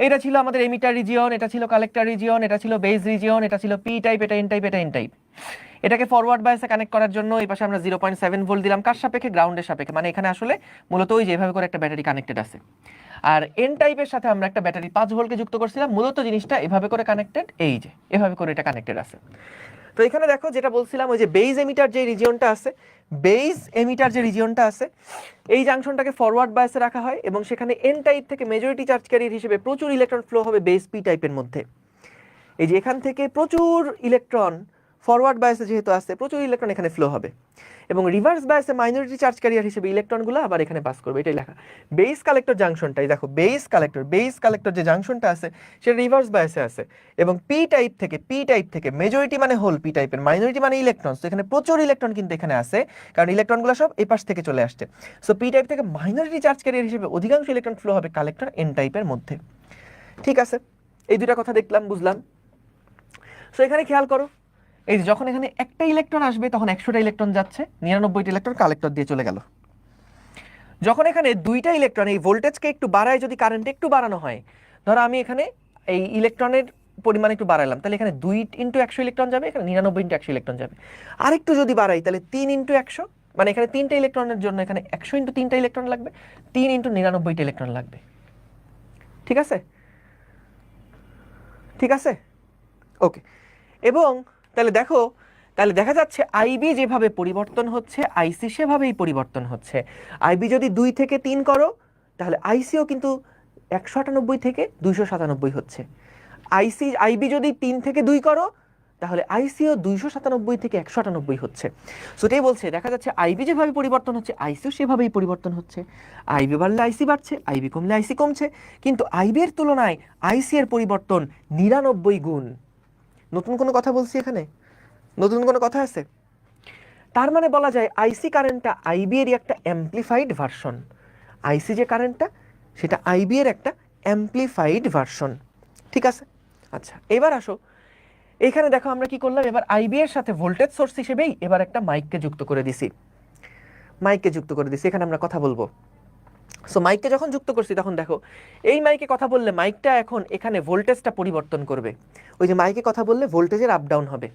এটা ছিল আমাদের এমিটার রিজিয়ন, এটা ছিল কালেক্টর রিজিয়ন, এটা ছিল বেস রিজিয়ন, এটা ছিল পি টাইপ, এটা এন টাইপ, এটা এন টাইপ। এটাকে ফরওয়ার্ড বায়াসে কানেক্ট করার জন্য এই পাশে আমরা 0.7 ভোল্ট দিলাম, কার সাপেক্ষে? গ্রাউন্ডের সাপেক্ষে। মানে এখানে আসলে মূলত ওই যেভাবে করে একটা ব্যাটারি কানেক্টেড আছে। আর এন টাইপের সাথে আমরা একটা ব্যাটারি 5 ভোল্টকে যুক্ত করছিলাম, মূলত জিনিসটা এভাবে করে কানেক্টেড, এই যে এভাবে করে এটা কানেক্টেড আছে। তো এখানে দেখো যেটা বলছিলাম, ওই যে বেস এমিটার যে রিজিয়নটা আছে, বেস এমিটার যে রিজিয়নটা আছে, এই জাংশনটাকে ফরওয়ার্ড বায়াসে রাখা হয় এবং সেখানে এন টাইপ থেকে মেজরিটি চার্জ ক্যারিয়ার হিসেবে প্রচুর ইলেকট্রন ফ্লো হবে বেস পি টাইপের মধ্যে। এই যে এখান থেকে প্রচুর ইলেকট্রন ফরওয়ার্ড বায়াসে যেহেতু আছে, প্রচুর ইলেকট্রন এখানে ফ্লো হবে এবং রিভার্স বায়াসে মাইনরিটি চার্জ ক্যারিয়ার হিসেবে ইলেকট্রনগুলো আবার এখানে পাস করবে। এটাই লেখা বেস কালেক্টর জাংশনটাই। দেখো বেস কালেক্টর যে জাংশনটা আছে সেটা রিভার্স বায়াসে আছে এবং পি টাইপ থেকে মেজরিটি মানে হোল, পি টাইপের মাইনরিটি মানে ইলেকট্রন। তো এখানে প্রচুর ইলেকট্রন কিন্তু এখানে আছে, কারণ ইলেকট্রনগুলো সব এই পাশ থেকে চলে আসছে। সো পি টাইপ থেকে মাইনরিটি চার্জ ক্যারিয়ার হিসেবে অধিকাংশ ইলেকট্রন ফ্লো হবে কালেক্টর এন টাইপের মধ্যে। ঠিক আছে, এই দুটা কথা দেখলাম, বুঝলাম। সো এখানে খেয়াল করো, এই যে যখন এখানে একটা ইলেকট্রন আসবে তখন 100টা ইলেকট্রন যাচ্ছে, 99টা ইলেকট্রন কালেক্টর দিয়ে চলে গেল। যখন এখানে দুইটা ইলেকট্রন, এই ভোল্টেজকে একটু বাড়ায় যদি কারেন্ট একটু বাড়ানো হয়, ধরো আমি এখানে এই ইলেকট্রনের পরিমাণ একটু বাড়াইলাম, তাহলে এখানে 2 × 100 ইলেকট্রন যাবে, এখানে 99 × 100 ইলেকট্রন যাবে। আরেকটু যদি বাড়াই তাহলে 3 × 100, মানে এখানে 3টা ইলেকট্রনের জন্য এখানে 100 × 3টা ইলেকট্রন লাগবে, 3 × 99টা ইলেকট্রন লাগবে। ঠিক আছে, ঠিক আছে, ওকে। এবং তাহলে দেখো, তাহলে দেখা যাচ্ছে আইবি যেভাবে পরিবর্তন হচ্ছে আইসি সেভাবেই পরিবর্তন হচ্ছে। আইবি যদি 2 থেকে 3 করো তাহলে আইসিও কিন্তু 198 থেকে 297 হচ্ছে। আইবি যদি 3 থেকে 2 করো তাহলে আইসিও 297 থেকে 198 হচ্ছে। সো এটাই বলছে, দেখা যাচ্ছে আইবি যেভাবে পরিবর্তন হচ্ছে আইসিও সেভাবেই পরিবর্তন হচ্ছে। আইবি বাড়লে আইসি বাড়ছে, আইবি কমলে আইসি কমছে, কিন্তু আইবি এর তুলনায় আইসি এর পরিবর্তন 99 গুণ। নতুন কোনো কথা বলছি এখানে? নতুন কোনো কথা আছে? তার মানে বলা যায় আইসি কারেন্টটা আইবি এর একটা অ্যাম্পলিফাইড ভার্সন। আইসি যে কারেন্টটা সেটা আইবি এর একটা অ্যাম্পলিফাইড ভার্সন। ঠিক আছে, আচ্ছা এবার আসো, এখানে দেখো আমরা কি করলাম, এবার আইবি এর সাথে ভোল্টেজ সোর্স হিসেবেই এবার একটা মাইককে যুক্ত করে দিছি। মাইককে যুক্ত করে দিছি, এখানে আমরা কথা বলবো। সো মাইককে যখন যুক্ত করছি তখন দেখো এই মাইকে কথা বললে মাইকটা এখন এখানে ভোল্টেজটা পরিবর্তন করবে। ওই যে মাইকে কথা বললে ভোল্টেজের আপ ডাউন হবে,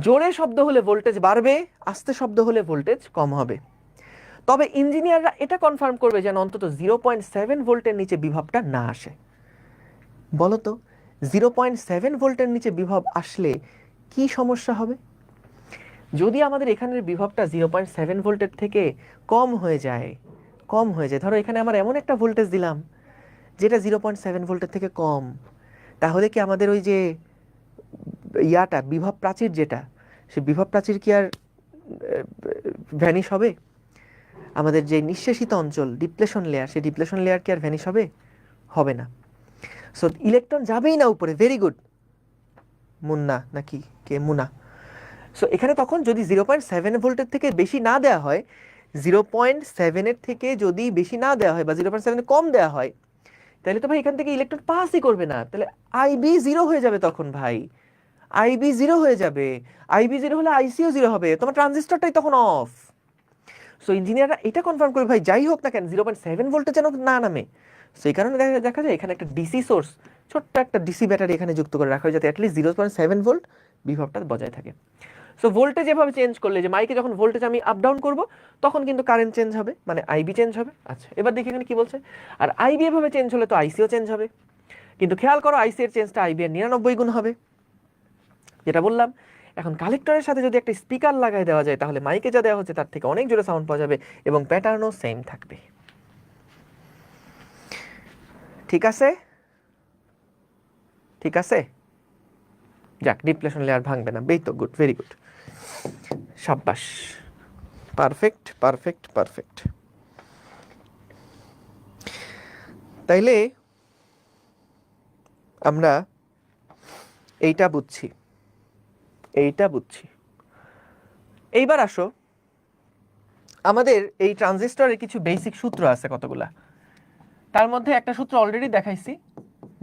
জোরে শব্দ হলে ভোল্টেজ বাড়বে, আস্তে শব্দ হলে ভোল্টেজ কম হবে। তবে ইঞ্জিনিয়াররা এটা কনফার্ম করবে যেন অন্তত 0.7 ভোল্টের নিচে বিভবটা না আসে। বলো তো 0.7 ভোল্টের নিচে বিভব আসলে কি সমস্যা হবে? যদি আমাদের এখানের বিভবটা 0.7 ভোল্টের থেকে কম হয়ে যায়, ধরো এখানে আমার এমন একটা ভোল্টেজ দিলাম যেটা 0.7 ভোল্টের থেকে কম, তাহলে কি আমাদের ওই যে ইয়াটা বিভব প্রাচীর যেটা, সে বিভব প্রাচীর কি আর ভ্যানিশ হবে? আমাদের যে নিঃশেষিত অঞ্চল ডিপ্লেশন লেয়ার, সেই ডিপ্লেশন লেয়ার কি আর ভ্যানিশ হবে? হবে না। সো ইলেকট্রন যাবেই না উপরে। ভেরি গুড মুন্না, নাকি কে মুনা? সো এখানে তখন যদি 0.7 ভোল্টের থেকে বেশি না দেওয়া হয়, 0.7 এর থেকে যদি বেশি না দেওয়া হয় বা 0.7 কম দেওয়া হয়, তাহলে তো ভাই এখান থেকে ইলেকট্রন পাসই করবে না, তাহলে আইবি জিরো হয়ে যাবে তখন ভাই, আইবি জিরো হয়ে যাবে। আইবি জিরো হলে আইসিও জিরো হবে, তোমার ট্রানজিস্টরটাই তখন অফ। সো ইঞ্জিনিয়াররা এটা কনফার্ম করে ভাই যাই হোক না কেন 0.7 ভোল্টে যেন না নামে। সো এই কারণে দেখা যায় এখানে একটা ডিসি সোর্স, ছোট্ট একটা ডিসি ব্যাটারি এখানে যুক্ত করে রাখা হয় যাতে অ্যাটলিস্ট 0.7 ভোল্ট বিভবটা বজায় থাকে। সো ভোল্টেজ এভাবে চেঞ্জ করলে, যে মাইকে যখন ভোল্টেজ আমি আপ ডাউন করব তখন কিন্তু কারেন্ট চেঞ্জ হবে, মানে আইবি চেঞ্জ হবে। আচ্ছা এবার দেখি এখানে কি বলছে, আর আইবি এভাবে চেঞ্জ হলে তো আইসিও চেঞ্জ হবে, কিন্তু খেয়াল করো আইসি এর চেঞ্জটা আইবি এর 99 গুণ হবে, যেটা বললাম। এখন কালেক্টরের সাথে যদি একটা স্পিকার লাগাই দেওয়া যায় তাহলে মাইকে যা দেওয়া হচ্ছে তার থেকে অনেক জোরে সাউন্ড পাওয়া যাবে এবং প্যাটার্নও সেম থাকবে। ঠিক আছে, ঠিক আছে, যাক ডিপ্লেশন লেয়ার ভাঙবে না, বেই তো গুড, ভেরি গুড, সাব্বাস, পারফেক্ট পারফেক্ট পারফেক্ট। তাইলে আমরা এইটা বুঝছি, এইটা বুঝছি। এইবার আসো, আমাদের এই ট্রানজিস্টরের কিছু বেসিক সূত্র আছে কতগুলা, তার মধ্যে একটা সূত্র অলরেডি দেখাইছি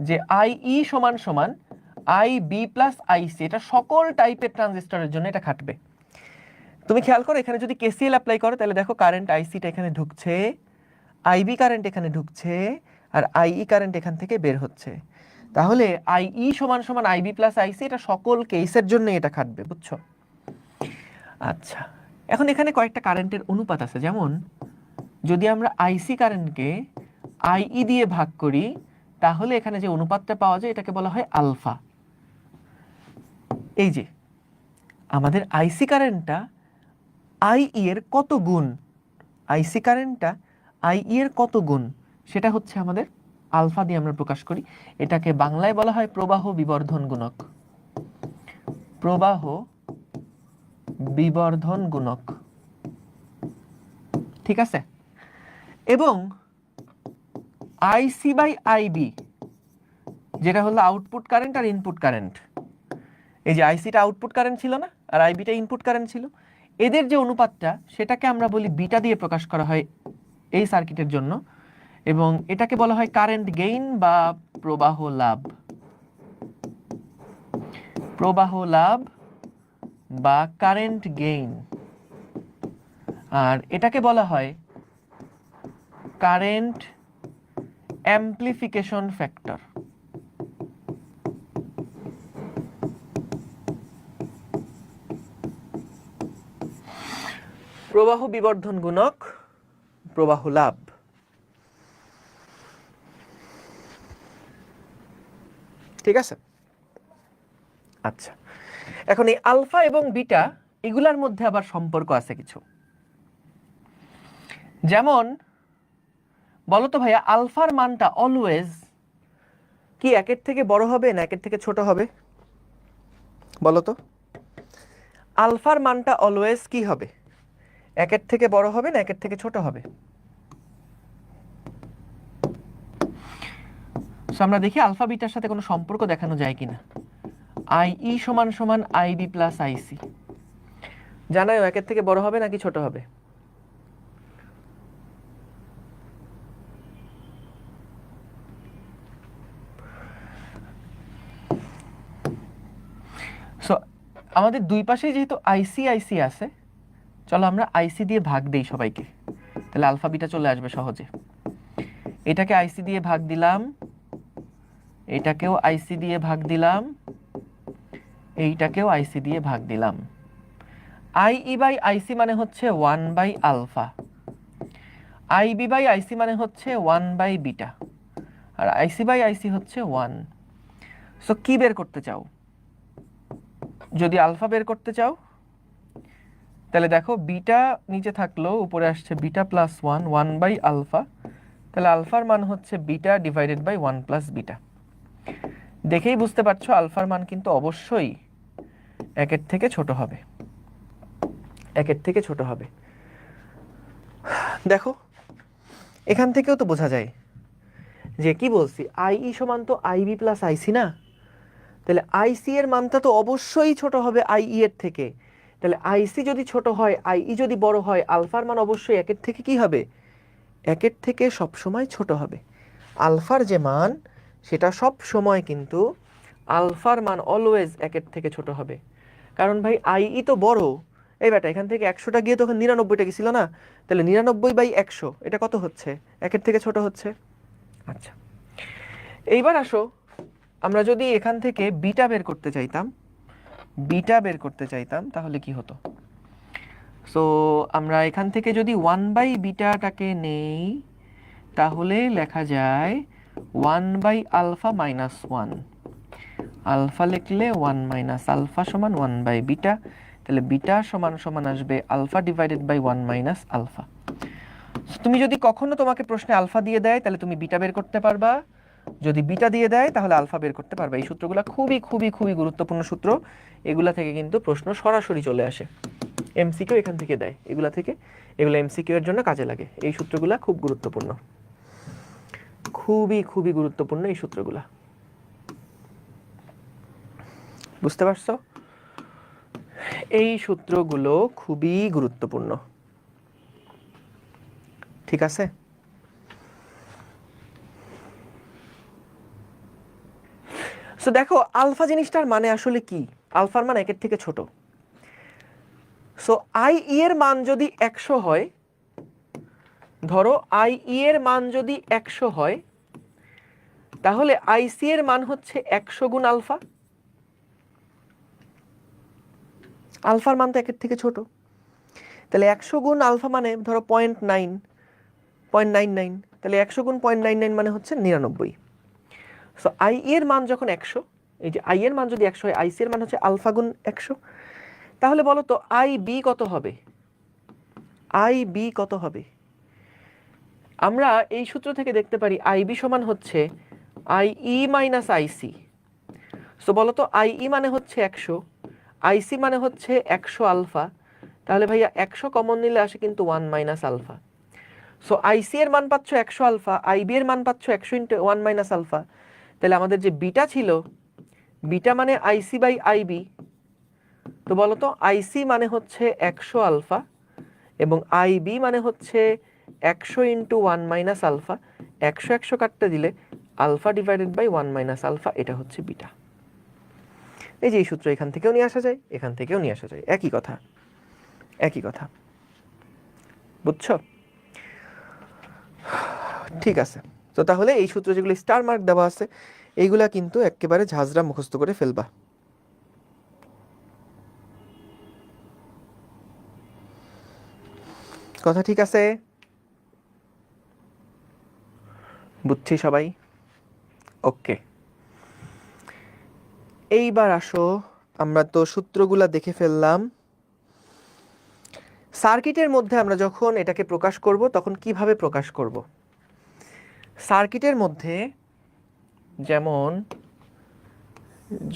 যে আইই সমান সমান আই বি প্লাস আইসি, এটা সকল টাইপের ট্রানজিস্টরের জন্য এটা খাটবে। তুমি খেয়াল করো এখানে যদি কেসিএল অ্যাপ্লাই করো তাহলে দেখো কারেন্ট আইসিটা এখানে ঢুকছে, আইবি কারেন্ট এখানে ঢুকছে, আর আইই কারেন্ট এখান থেকে বের হচ্ছে। তাহলে আইই সমান সমান আইবি প্লাস আইসি, এটা সকল কেসের জন্য এটা খাটবে, বুঝছো? আচ্ছা এখন এখানে কয়েকটা কারেন্টের অনুপাত আছে, যেমন যদি আমরা আইসি কারেন্টকে আইই দিয়ে ভাগ করি তাহলে এখানে যে অনুপাতটা পাওয়া যায় এটাকে বলা হয় আলফা। এই যে আমাদের আইসি কারেন্টটা আইই এর কত গুণ, আইসি কারেন্টটা আইই এর কত গুণ সেটা হচ্ছে আমাদের আলফা দিয়ে আমরা প্রকাশ করি। এটাকে বাংলায় বলা হয় প্রবাহ বিবর্ধন গুণক, প্রবাহ বিবর্ধন গুণক, ঠিক আছে? এবং আইসি বাই আইবি যেটা হলো আউটপুট কারেন্ট আর ইনপুট কারেন্ট, এই যে আইসিটা আউটপুট কারেন্ট ছিল না আর আইবিটা ইনপুট কারেন্ট ছিল, এদের যে অনুপাতটা সেটাকে আমরা বলি বিটা দিয়ে প্রকাশ করা হয় এই সার্কিটের জন্য, এবং এটাকে বলা হয় কারেন্ট গেইন বা প্রবাহ লাভ, প্রবাহ লাভ বা কারেন্ট গেইন। আর এটাকে বলা হয় কারেন্ট অ্যাম্প্লিফিকেশন ফ্যাক্টর। প্রবাহ বিবর্ধন গুণক, প্রবাহ লাভ। ঠিক আছে? আচ্ছা এখন এই আলফা এবং বিটা এগুলার মধ্যে আবার সম্পর্ক আছে কিছু, যেমন বলো তো ভাইয়া আলফার মানটা অলওয়েজ কি একের থেকে বড় হবে না একের থেকে ছোট হবে? বলো তো আলফার মানটা অলওয়েজ কি হবে, একের থেকে বড় হবে না একের থেকে ছোট হবে? আমরা দেখি আলফা বিটার সাথে কোনো সম্পর্ক দেখানো যায় কিনা। আইই সমান সমান আইবি প্লাস আইসি, জানাও একের থেকে বড় হবে নাকি ছোট হবে? সো আমাদের দুই পাশে যেহেতু আইসি আইসি আছে, চলো আমরা আইসি দিয়ে ভাগ দেই সবাইকে, তাহলে আলফা বিটা চলে আসবে সহজে। এটাকে আইসি দিয়ে ভাগ দিলাম, এটাকেও আইসি দিয়ে ভাগ দিলাম, এইটাকেও আইসি দিয়ে ভাগ দিলাম। আইই বাই আইসি মানে হচ্ছে 1 by alpha, IB by IC মানে হচ্ছে 1 বাই বিটা, আর আইসি বাই আইসি হচ্ছে 1। সো কি বের করতে চাও? যদি আলফা বের করতে চাও তাহলে দেখো বিটা নিচে থাকলো, উপরে আসছে বিটা প্লাস 1, 1 বাই আলফা, তাহলে আলফার মান হচ্ছে beta divided by 1 plus beta. দেখেই বুঝতে পারছো আলফার মান কিন্তু অবশ্যই একের থেকে ছোট হবে, একের থেকে ছোট হবে। দেখো এখান থেকেও তো বোঝা যায় যে কি বলছি, আইই সমান তো আইবি প্লাস আইসি না, তাহলে আইসি এর মানটা তো অবশ্যই ছোট হবে আইই এর থেকে। তাহলে আইসি যদি ছোট হয় আইই যদি বড় হয় আলফার মান অবশ্যই একের থেকে কি হবে, একের থেকে সবসময় ছোট হবে। আলফার যে মান সেটা সব সময় কিন্তু আলফার মান অলওয়েজ 1-এর থেকে ছোট হবে। কারণ ভাই আই তো বড়। এই বেটা এখান থেকে 100টা গিয়ে তখন 99টা গেছিল না, তাহলে 99/100 এটা কত হচ্ছে? 1-এর থেকে ছোট হচ্ছে। আচ্ছা, এইবার আসো, আমরা যদি এখান থেকে বিটা বের করতে চাইতাম তাহলে কি হতো? সো আমরা এখান থেকে যদি 1/বিটাটাকে নেই তাহলে লেখা যায় 1/আলফা মাইনাস 1। আলফা লিখলে 1 মাইনাস আলফা সমান 1/বিটা, তাহলে বিটা সমান সমান আসবে alpha divided by 1 minus alpha. তুমি যদি কখনো তোমাকে প্রশ্নে আলফা দিয়ে দেয় তাহলে তুমি বিটা বের করতে পারবা, যদি বিটা দিয়ে দেয় তাহলে আলফা বের করতে পারবা। এই সূত্রগুলো খুবই খুবই খুবই গুরুত্বপূর্ণ সূত্র। এগুলা থেকে কিন্তু প্রশ্ন সরাসরি চলে আসে, এমসিকিউ এখান থেকে দেয়, এগুলো এমসিকিউ এর জন্য কাজে লাগে। এই সূত্রগুলা খুব গুরুত্বপূর্ণ, খুবই খুবই গুরুত্বপূর্ণ এই সূত্রগুলা। বুঝতে পারছো? এই সূত্রগুলো খুবই গুরুত্বপূর্ণ, ঠিক আছে? সো দেখো আলফা জিনিসটার মানে আসলে কি? আলফার মান 1-এর থেকে ছোট। সো আই এর মান যদি 100 হয়, ধরো আই এর মান যদি 100 হয়, তাহলে আইসি এর মান হচ্ছে 100 গুণ আলফা। আলফার মান তো 1-এর থেকে ছোট, তাহলে 100 গুণ আলফা মানে ধরো 0.99, তাহলে 100 গুণ 0.99 মানে হচ্ছে 99। সো আই এর মান যখন 100, এই যে আই এর মান যদি 100 হয়, আইসি এর মান হচ্ছে আলফা গুণ 100। তাহলে বলো তো আই বি কত হবে? আই বি কত হবে? আমরা এই সূত্র থেকে দেখতে পারি আই বি সমান হচ্ছে I E minus IC. So বলো তো আই ই মানে হচ্ছে 100, আইসি মানে হচ্ছে 100 আলফা, তাহলে ভাইয়া 100 কমন নিলে আসে কিন্তু 1 মাইনাস আলফা। সো আইসি এর মান পাচ্ছ 100 আলফা, আইবি এর মান পাচ্ছ 100 ইন্টু 1 মাইনাস আলফা। তাহলে আমাদের যে বিটা ছিল, বিটা মানে আইসি বাই আইবি। তো বলো তো আইসি মানে হচ্ছে 100 আলফা এবং আইবি মানে হচ্ছে 100 ইন্টু 1 মাইনাস আলফা। 100 কাটতে দিলে alpha divided by 1 minus alpha, এটা হচ্ছে বিটা। এই যে এই সূত্র এখান থেকেও নিয়ে আসা যায়, এখান থেকেও নিয়ে আসা যায়, একই কথা, একই কথা। বুঝছো? ঠিক আছে। তো তাহলে এই সূত্র যেগুলো স্টার মার্ক দেওয়া আছে এইগুলা কিন্তু একেবারে ঝাঁঝরা মুখস্থ করে ফেলবা। কথা ঠিক আছে? বুঝছি সবাই? ওকে, এইবার আসো, আমরা তো সূত্রগুলা দেখে ফেললাম। সার্কিটের মধ্যে আমরা যখন এটাকে প্রকাশ করব তখন কিভাবে প্রকাশ করব? সার্কিটের মধ্যে যেমন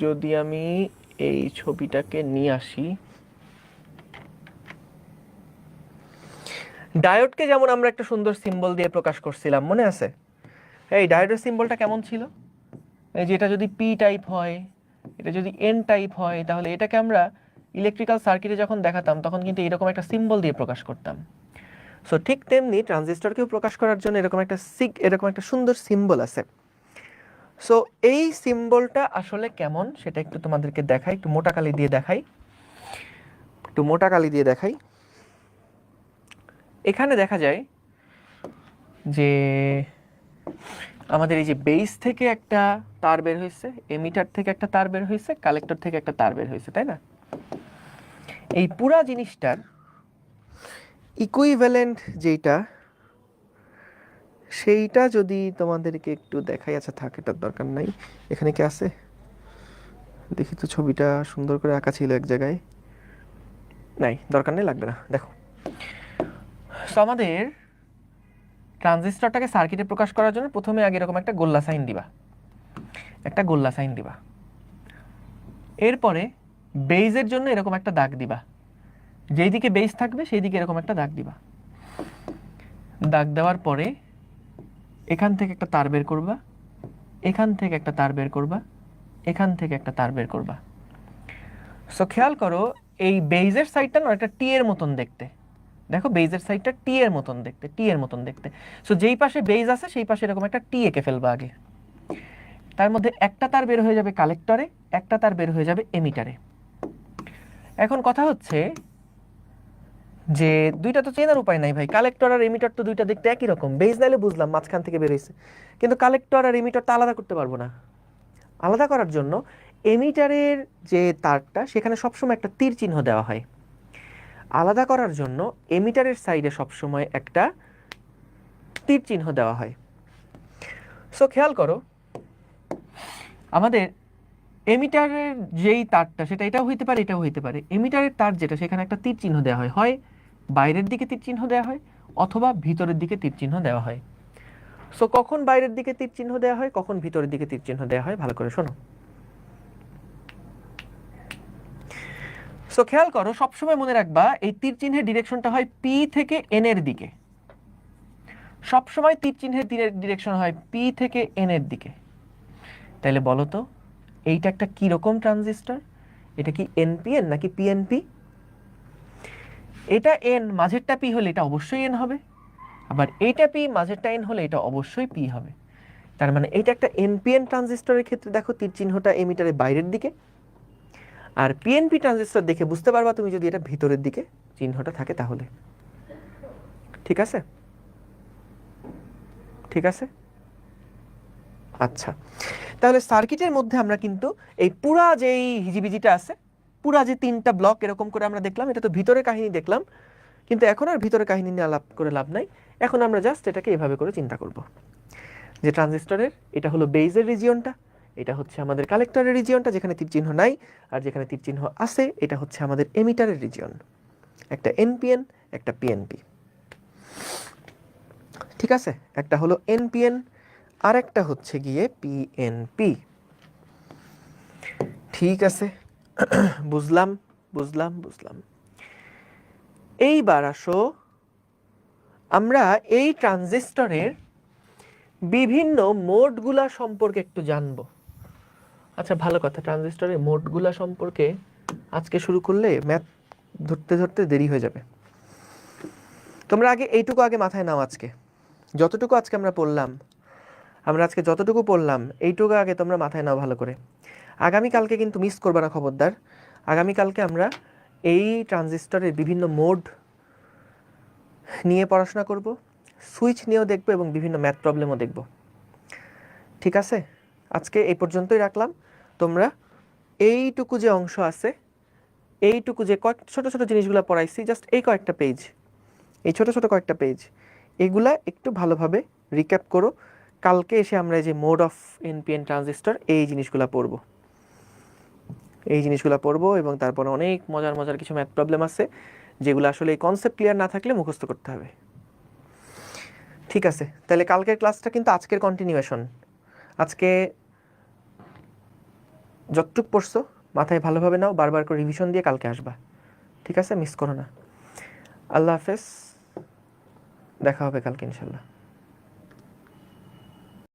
যদি আমি এই ছবিটাকে নিয়ে আসি, ডায়োডকে যেমন আমরা একটা সুন্দর সিম্বল দিয়ে প্রকাশ করছিলাম, মনে আছে? এই ডায়োডের সিম্বলটা কেমন ছিল? এই যে এটা যদি পি টাইপ হয়, এটা যদি এন টাইপ হয়, তাহলে এটাকে আমরা ইলেকট্রিক্যাল সার্কিটে যখন দেখাতাম তখন কিন্তু এরকম একটা সিম্বল দিয়ে প্রকাশ করতাম। সো ঠিক তেমনি ট্রানজিস্টরকেও প্রকাশ করার জন্য এরকম একটা সুন্দর সিম্বল আছে। সো এই সিম্বলটা আসলে কেমন সেটা একটু তোমাদেরকে দেখাই, একটু মোটা কালি দিয়ে দেখাই। এখানে দেখা যায় যে আমাদের এই যে বেস থেকে একটা তার বের হয়েছে, এমিটার থেকে একটা তার বের হয়েছে, কালেক্টর থেকে একটা তার বের হয়েছে, তাই না? এই পুরা জিনিসটার ইকুইভ্যালেন্ট যেটা সেইটা যদি তোমাদেরকে একটু দেখাই, আচ্ছা থাক, এটার দরকার নাই। এখানে কি আছে দেখি তো, ছবিটা সুন্দর করে আঁকা ছিল এক জায়গায়, নাই, দরকার নেই, লাগবে না। দেখো, সো আমাদের ট্রানজিস্টরটাকে সার্কিটে প্রকাশ করার জন্য প্রথমে আগে এরকম একটা গোল্লা সাইন দিবা, এরপরে বেইজের জন্য এরকম একটা দাগ দিবা, যেই দিকে বেস থাকবে সেই দিকে এরকম একটা দাগ দিবা। দাগ দেওয়ার পরে এখান থেকে একটা তার বের করবা, এখান থেকে একটা তার বের করবা, এখান থেকে একটা তার বের করবা। সো খেয়াল করো এই বেইজের সাইডটা না একটা টি এর মতন দেখতে, দেখো বেজের সাইডটা টি এর মতন দেখতে, টি এর মতন দেখতে। সো যেই পাশে বেজ আছে সেই পাশে এরকম একটা টি এঁকে ফেলবা আগে। তার মধ্যে একটা তার বের হয়ে যাবে কালেক্টরে, একটা তার বের হয়ে যাবে এমিটারে। এখন কথা হচ্ছে যে দুইটা তো চেনার উপায় নাই ভাই, কালেক্টর আর এমিটার তো দুইটা দেখতে একই রকম, বেজ নাইলে বুঝলাম মাঝখান থেকে বের হয়েছে, কিন্তু কালেক্টর আর এমিটার তো আলাদা করতে পারবো না। আলাদা করার জন্য এমিটারের যে তারটা সেখানে সবসময় একটা তীর চিহ্ন দেওয়া হয়, আলাদা করার জন্য এমিটারের সাইডে সবসময় একটা তীর চিহ্ন দেওয়া হয়। সো খেয়াল করো আমাদের এমিটারের যেই তারটা সেটা এটাও হইতে পারে, এটাও হইতে পারে। এমিটারের তার যেটা সেখানে একটা তীর চিহ্ন দেওয়া হয়, হয় বাইরের দিকে তীর চিহ্ন দেওয়া হয় অথবা ভিতরের দিকে তীর চিহ্ন দেওয়া হয়। সো কখন বাইরের দিকে তীর চিহ্ন দেওয়া হয়, কখন ভিতরের দিকে তীর চিহ্ন দেওয়া হয়, ভালো করে শোনো। সো খেয়াল করো, সবসময় মনে রাখবা এই তীর চিহ্নের ডিরেকশনটা হয় পি থেকে এন এর দিকে। সবসময় তীর চিহ্নের ডিরেকশন হয় পি থেকে এন এর দিকে। তাহলে বলো তো এইটা একটা কি রকম ট্রানজিস্টর? এটা কি এনপিএন নাকি পিএনপি? এটা এন মাঝেরটা পি হলে এটা অবশ্যই এন হবে, আবার এইটা পি মাঝেরটা এন হলে এটা অবশ্যই পি হবে। তার মানে এইটা একটা এনপিএন ট্রানজিস্টরের ক্ষেত্রে দেখো তীর চিহ্নটা এমিটারের বাইরের দিকে, আর পিএনপি ট্রানজিস্টর দেখে বুঝতে পারবা তুমি যদি এটা ভিতরের দিকে চিহ্নটা থাকে তাহলে। ঠিক আছে, ঠিক আছে। আচ্ছা, তাহলে সার্কিটের মধ্যে আমরা কিন্তু এই পুরা যেই হিজিবিজিটা আছে, পুরা যে তিনটা ব্লক এরকম করে আমরা দেখলাম, এটা তো ভিতরের কাহিনী দেখলাম, কিন্তু এখন আর ভিতরের কাহিনী নিয়ে আলাপ করে লাভ নাই। এখন আমরা জাস্ট এটাকে এভাবে করে চিন্তা করব যে ট্রানজিস্টরের এটা হলো বেজের রিজিয়নটা, এটা হচ্ছে আমাদের কালেক্টরের রিজিয়নটা যেখানে তীর চিহ্ন নাই, আর যেখানে তীর চিহ্ন আছে এটা হচ্ছে আমাদের এমিটারের রিজিয়ন। একটা এনপিএন, একটা পিএনপি। ঠিক আছে, একটা হলো এনপিএন আর একটা হচ্ছে গিয়ে পিএনপি। ঠিক আছে, বুঝলাম বুঝলাম বুঝলাম। এইবার আসো আমরা এই ট্রানজিস্টরের বিভিন্ন মোডগুলা সম্পর্কে একটু জানবো। আচ্ছা ভালো কথা, ট্রানজিস্টরের মোডগুলা সম্পর্কে আজকে শুরু করলে ম্যাথ ধরতে ধরতে দেরি হয়ে যাবে। তোমরা আগে এইটুকু আগে মাথায় নাও, আজকে যতটুকু আজকে আমরা পড়লাম, আমরা আজকে যতটুকু পড়লাম এইটুকু আগে তোমরা মাথায় নাও ভালো করে। আগামীকালকে কিন্তু মিস করবে না, খবরদার। আগামীকালকে আমরা এই ট্রানজিস্টরের বিভিন্ন মোড নিয়ে পড়াশোনা করব, সুইচ নিয়েও দেখব এবং বিভিন্ন ম্যাথ প্রবলেমও দেখব। ঠিক আছে, আজকে এই পর্যন্তই রাখলাম। তোমরা এইটুকু যে অংশ আছে, এইটুকু যে ছোট ছোট জিনিসগুলো পড়াইছি, জাস্ট এই কয়েকটা পেজ, এই ছোট ছোট কয়েকটা পেজ, এগুলা একটু ভালোভাবে রিক্যাপ করো। কালকে এসে আমরা যে মোড অফ এনপিএন ট্রানজিস্টর এই জিনিসগুলো পড়ব, এই জিনিসগুলো পড়বো এবং তারপর অনেক মজার মজার কিছু ম্যাথ প্রবলেম আছে যেগুলো আসলে এই কনসেপ্ট ক্লিয়ার না থাকলে মুখস্থ করতে হবে। ঠিক আছে, তাহলে কালকের ক্লাসটা কিন্তু আজকের কন্টিনিউয়েশন। আজকে যতটুক পড়ছো মাথায় ভালোভাবে নাও, বারবার করে রিভিশন দিয়ে কালকে আসবা। ঠিক আছে, মিস করো না। আল্লাহ হাফেজ, দেখা হবে কালকে ইনশাল্লাহ।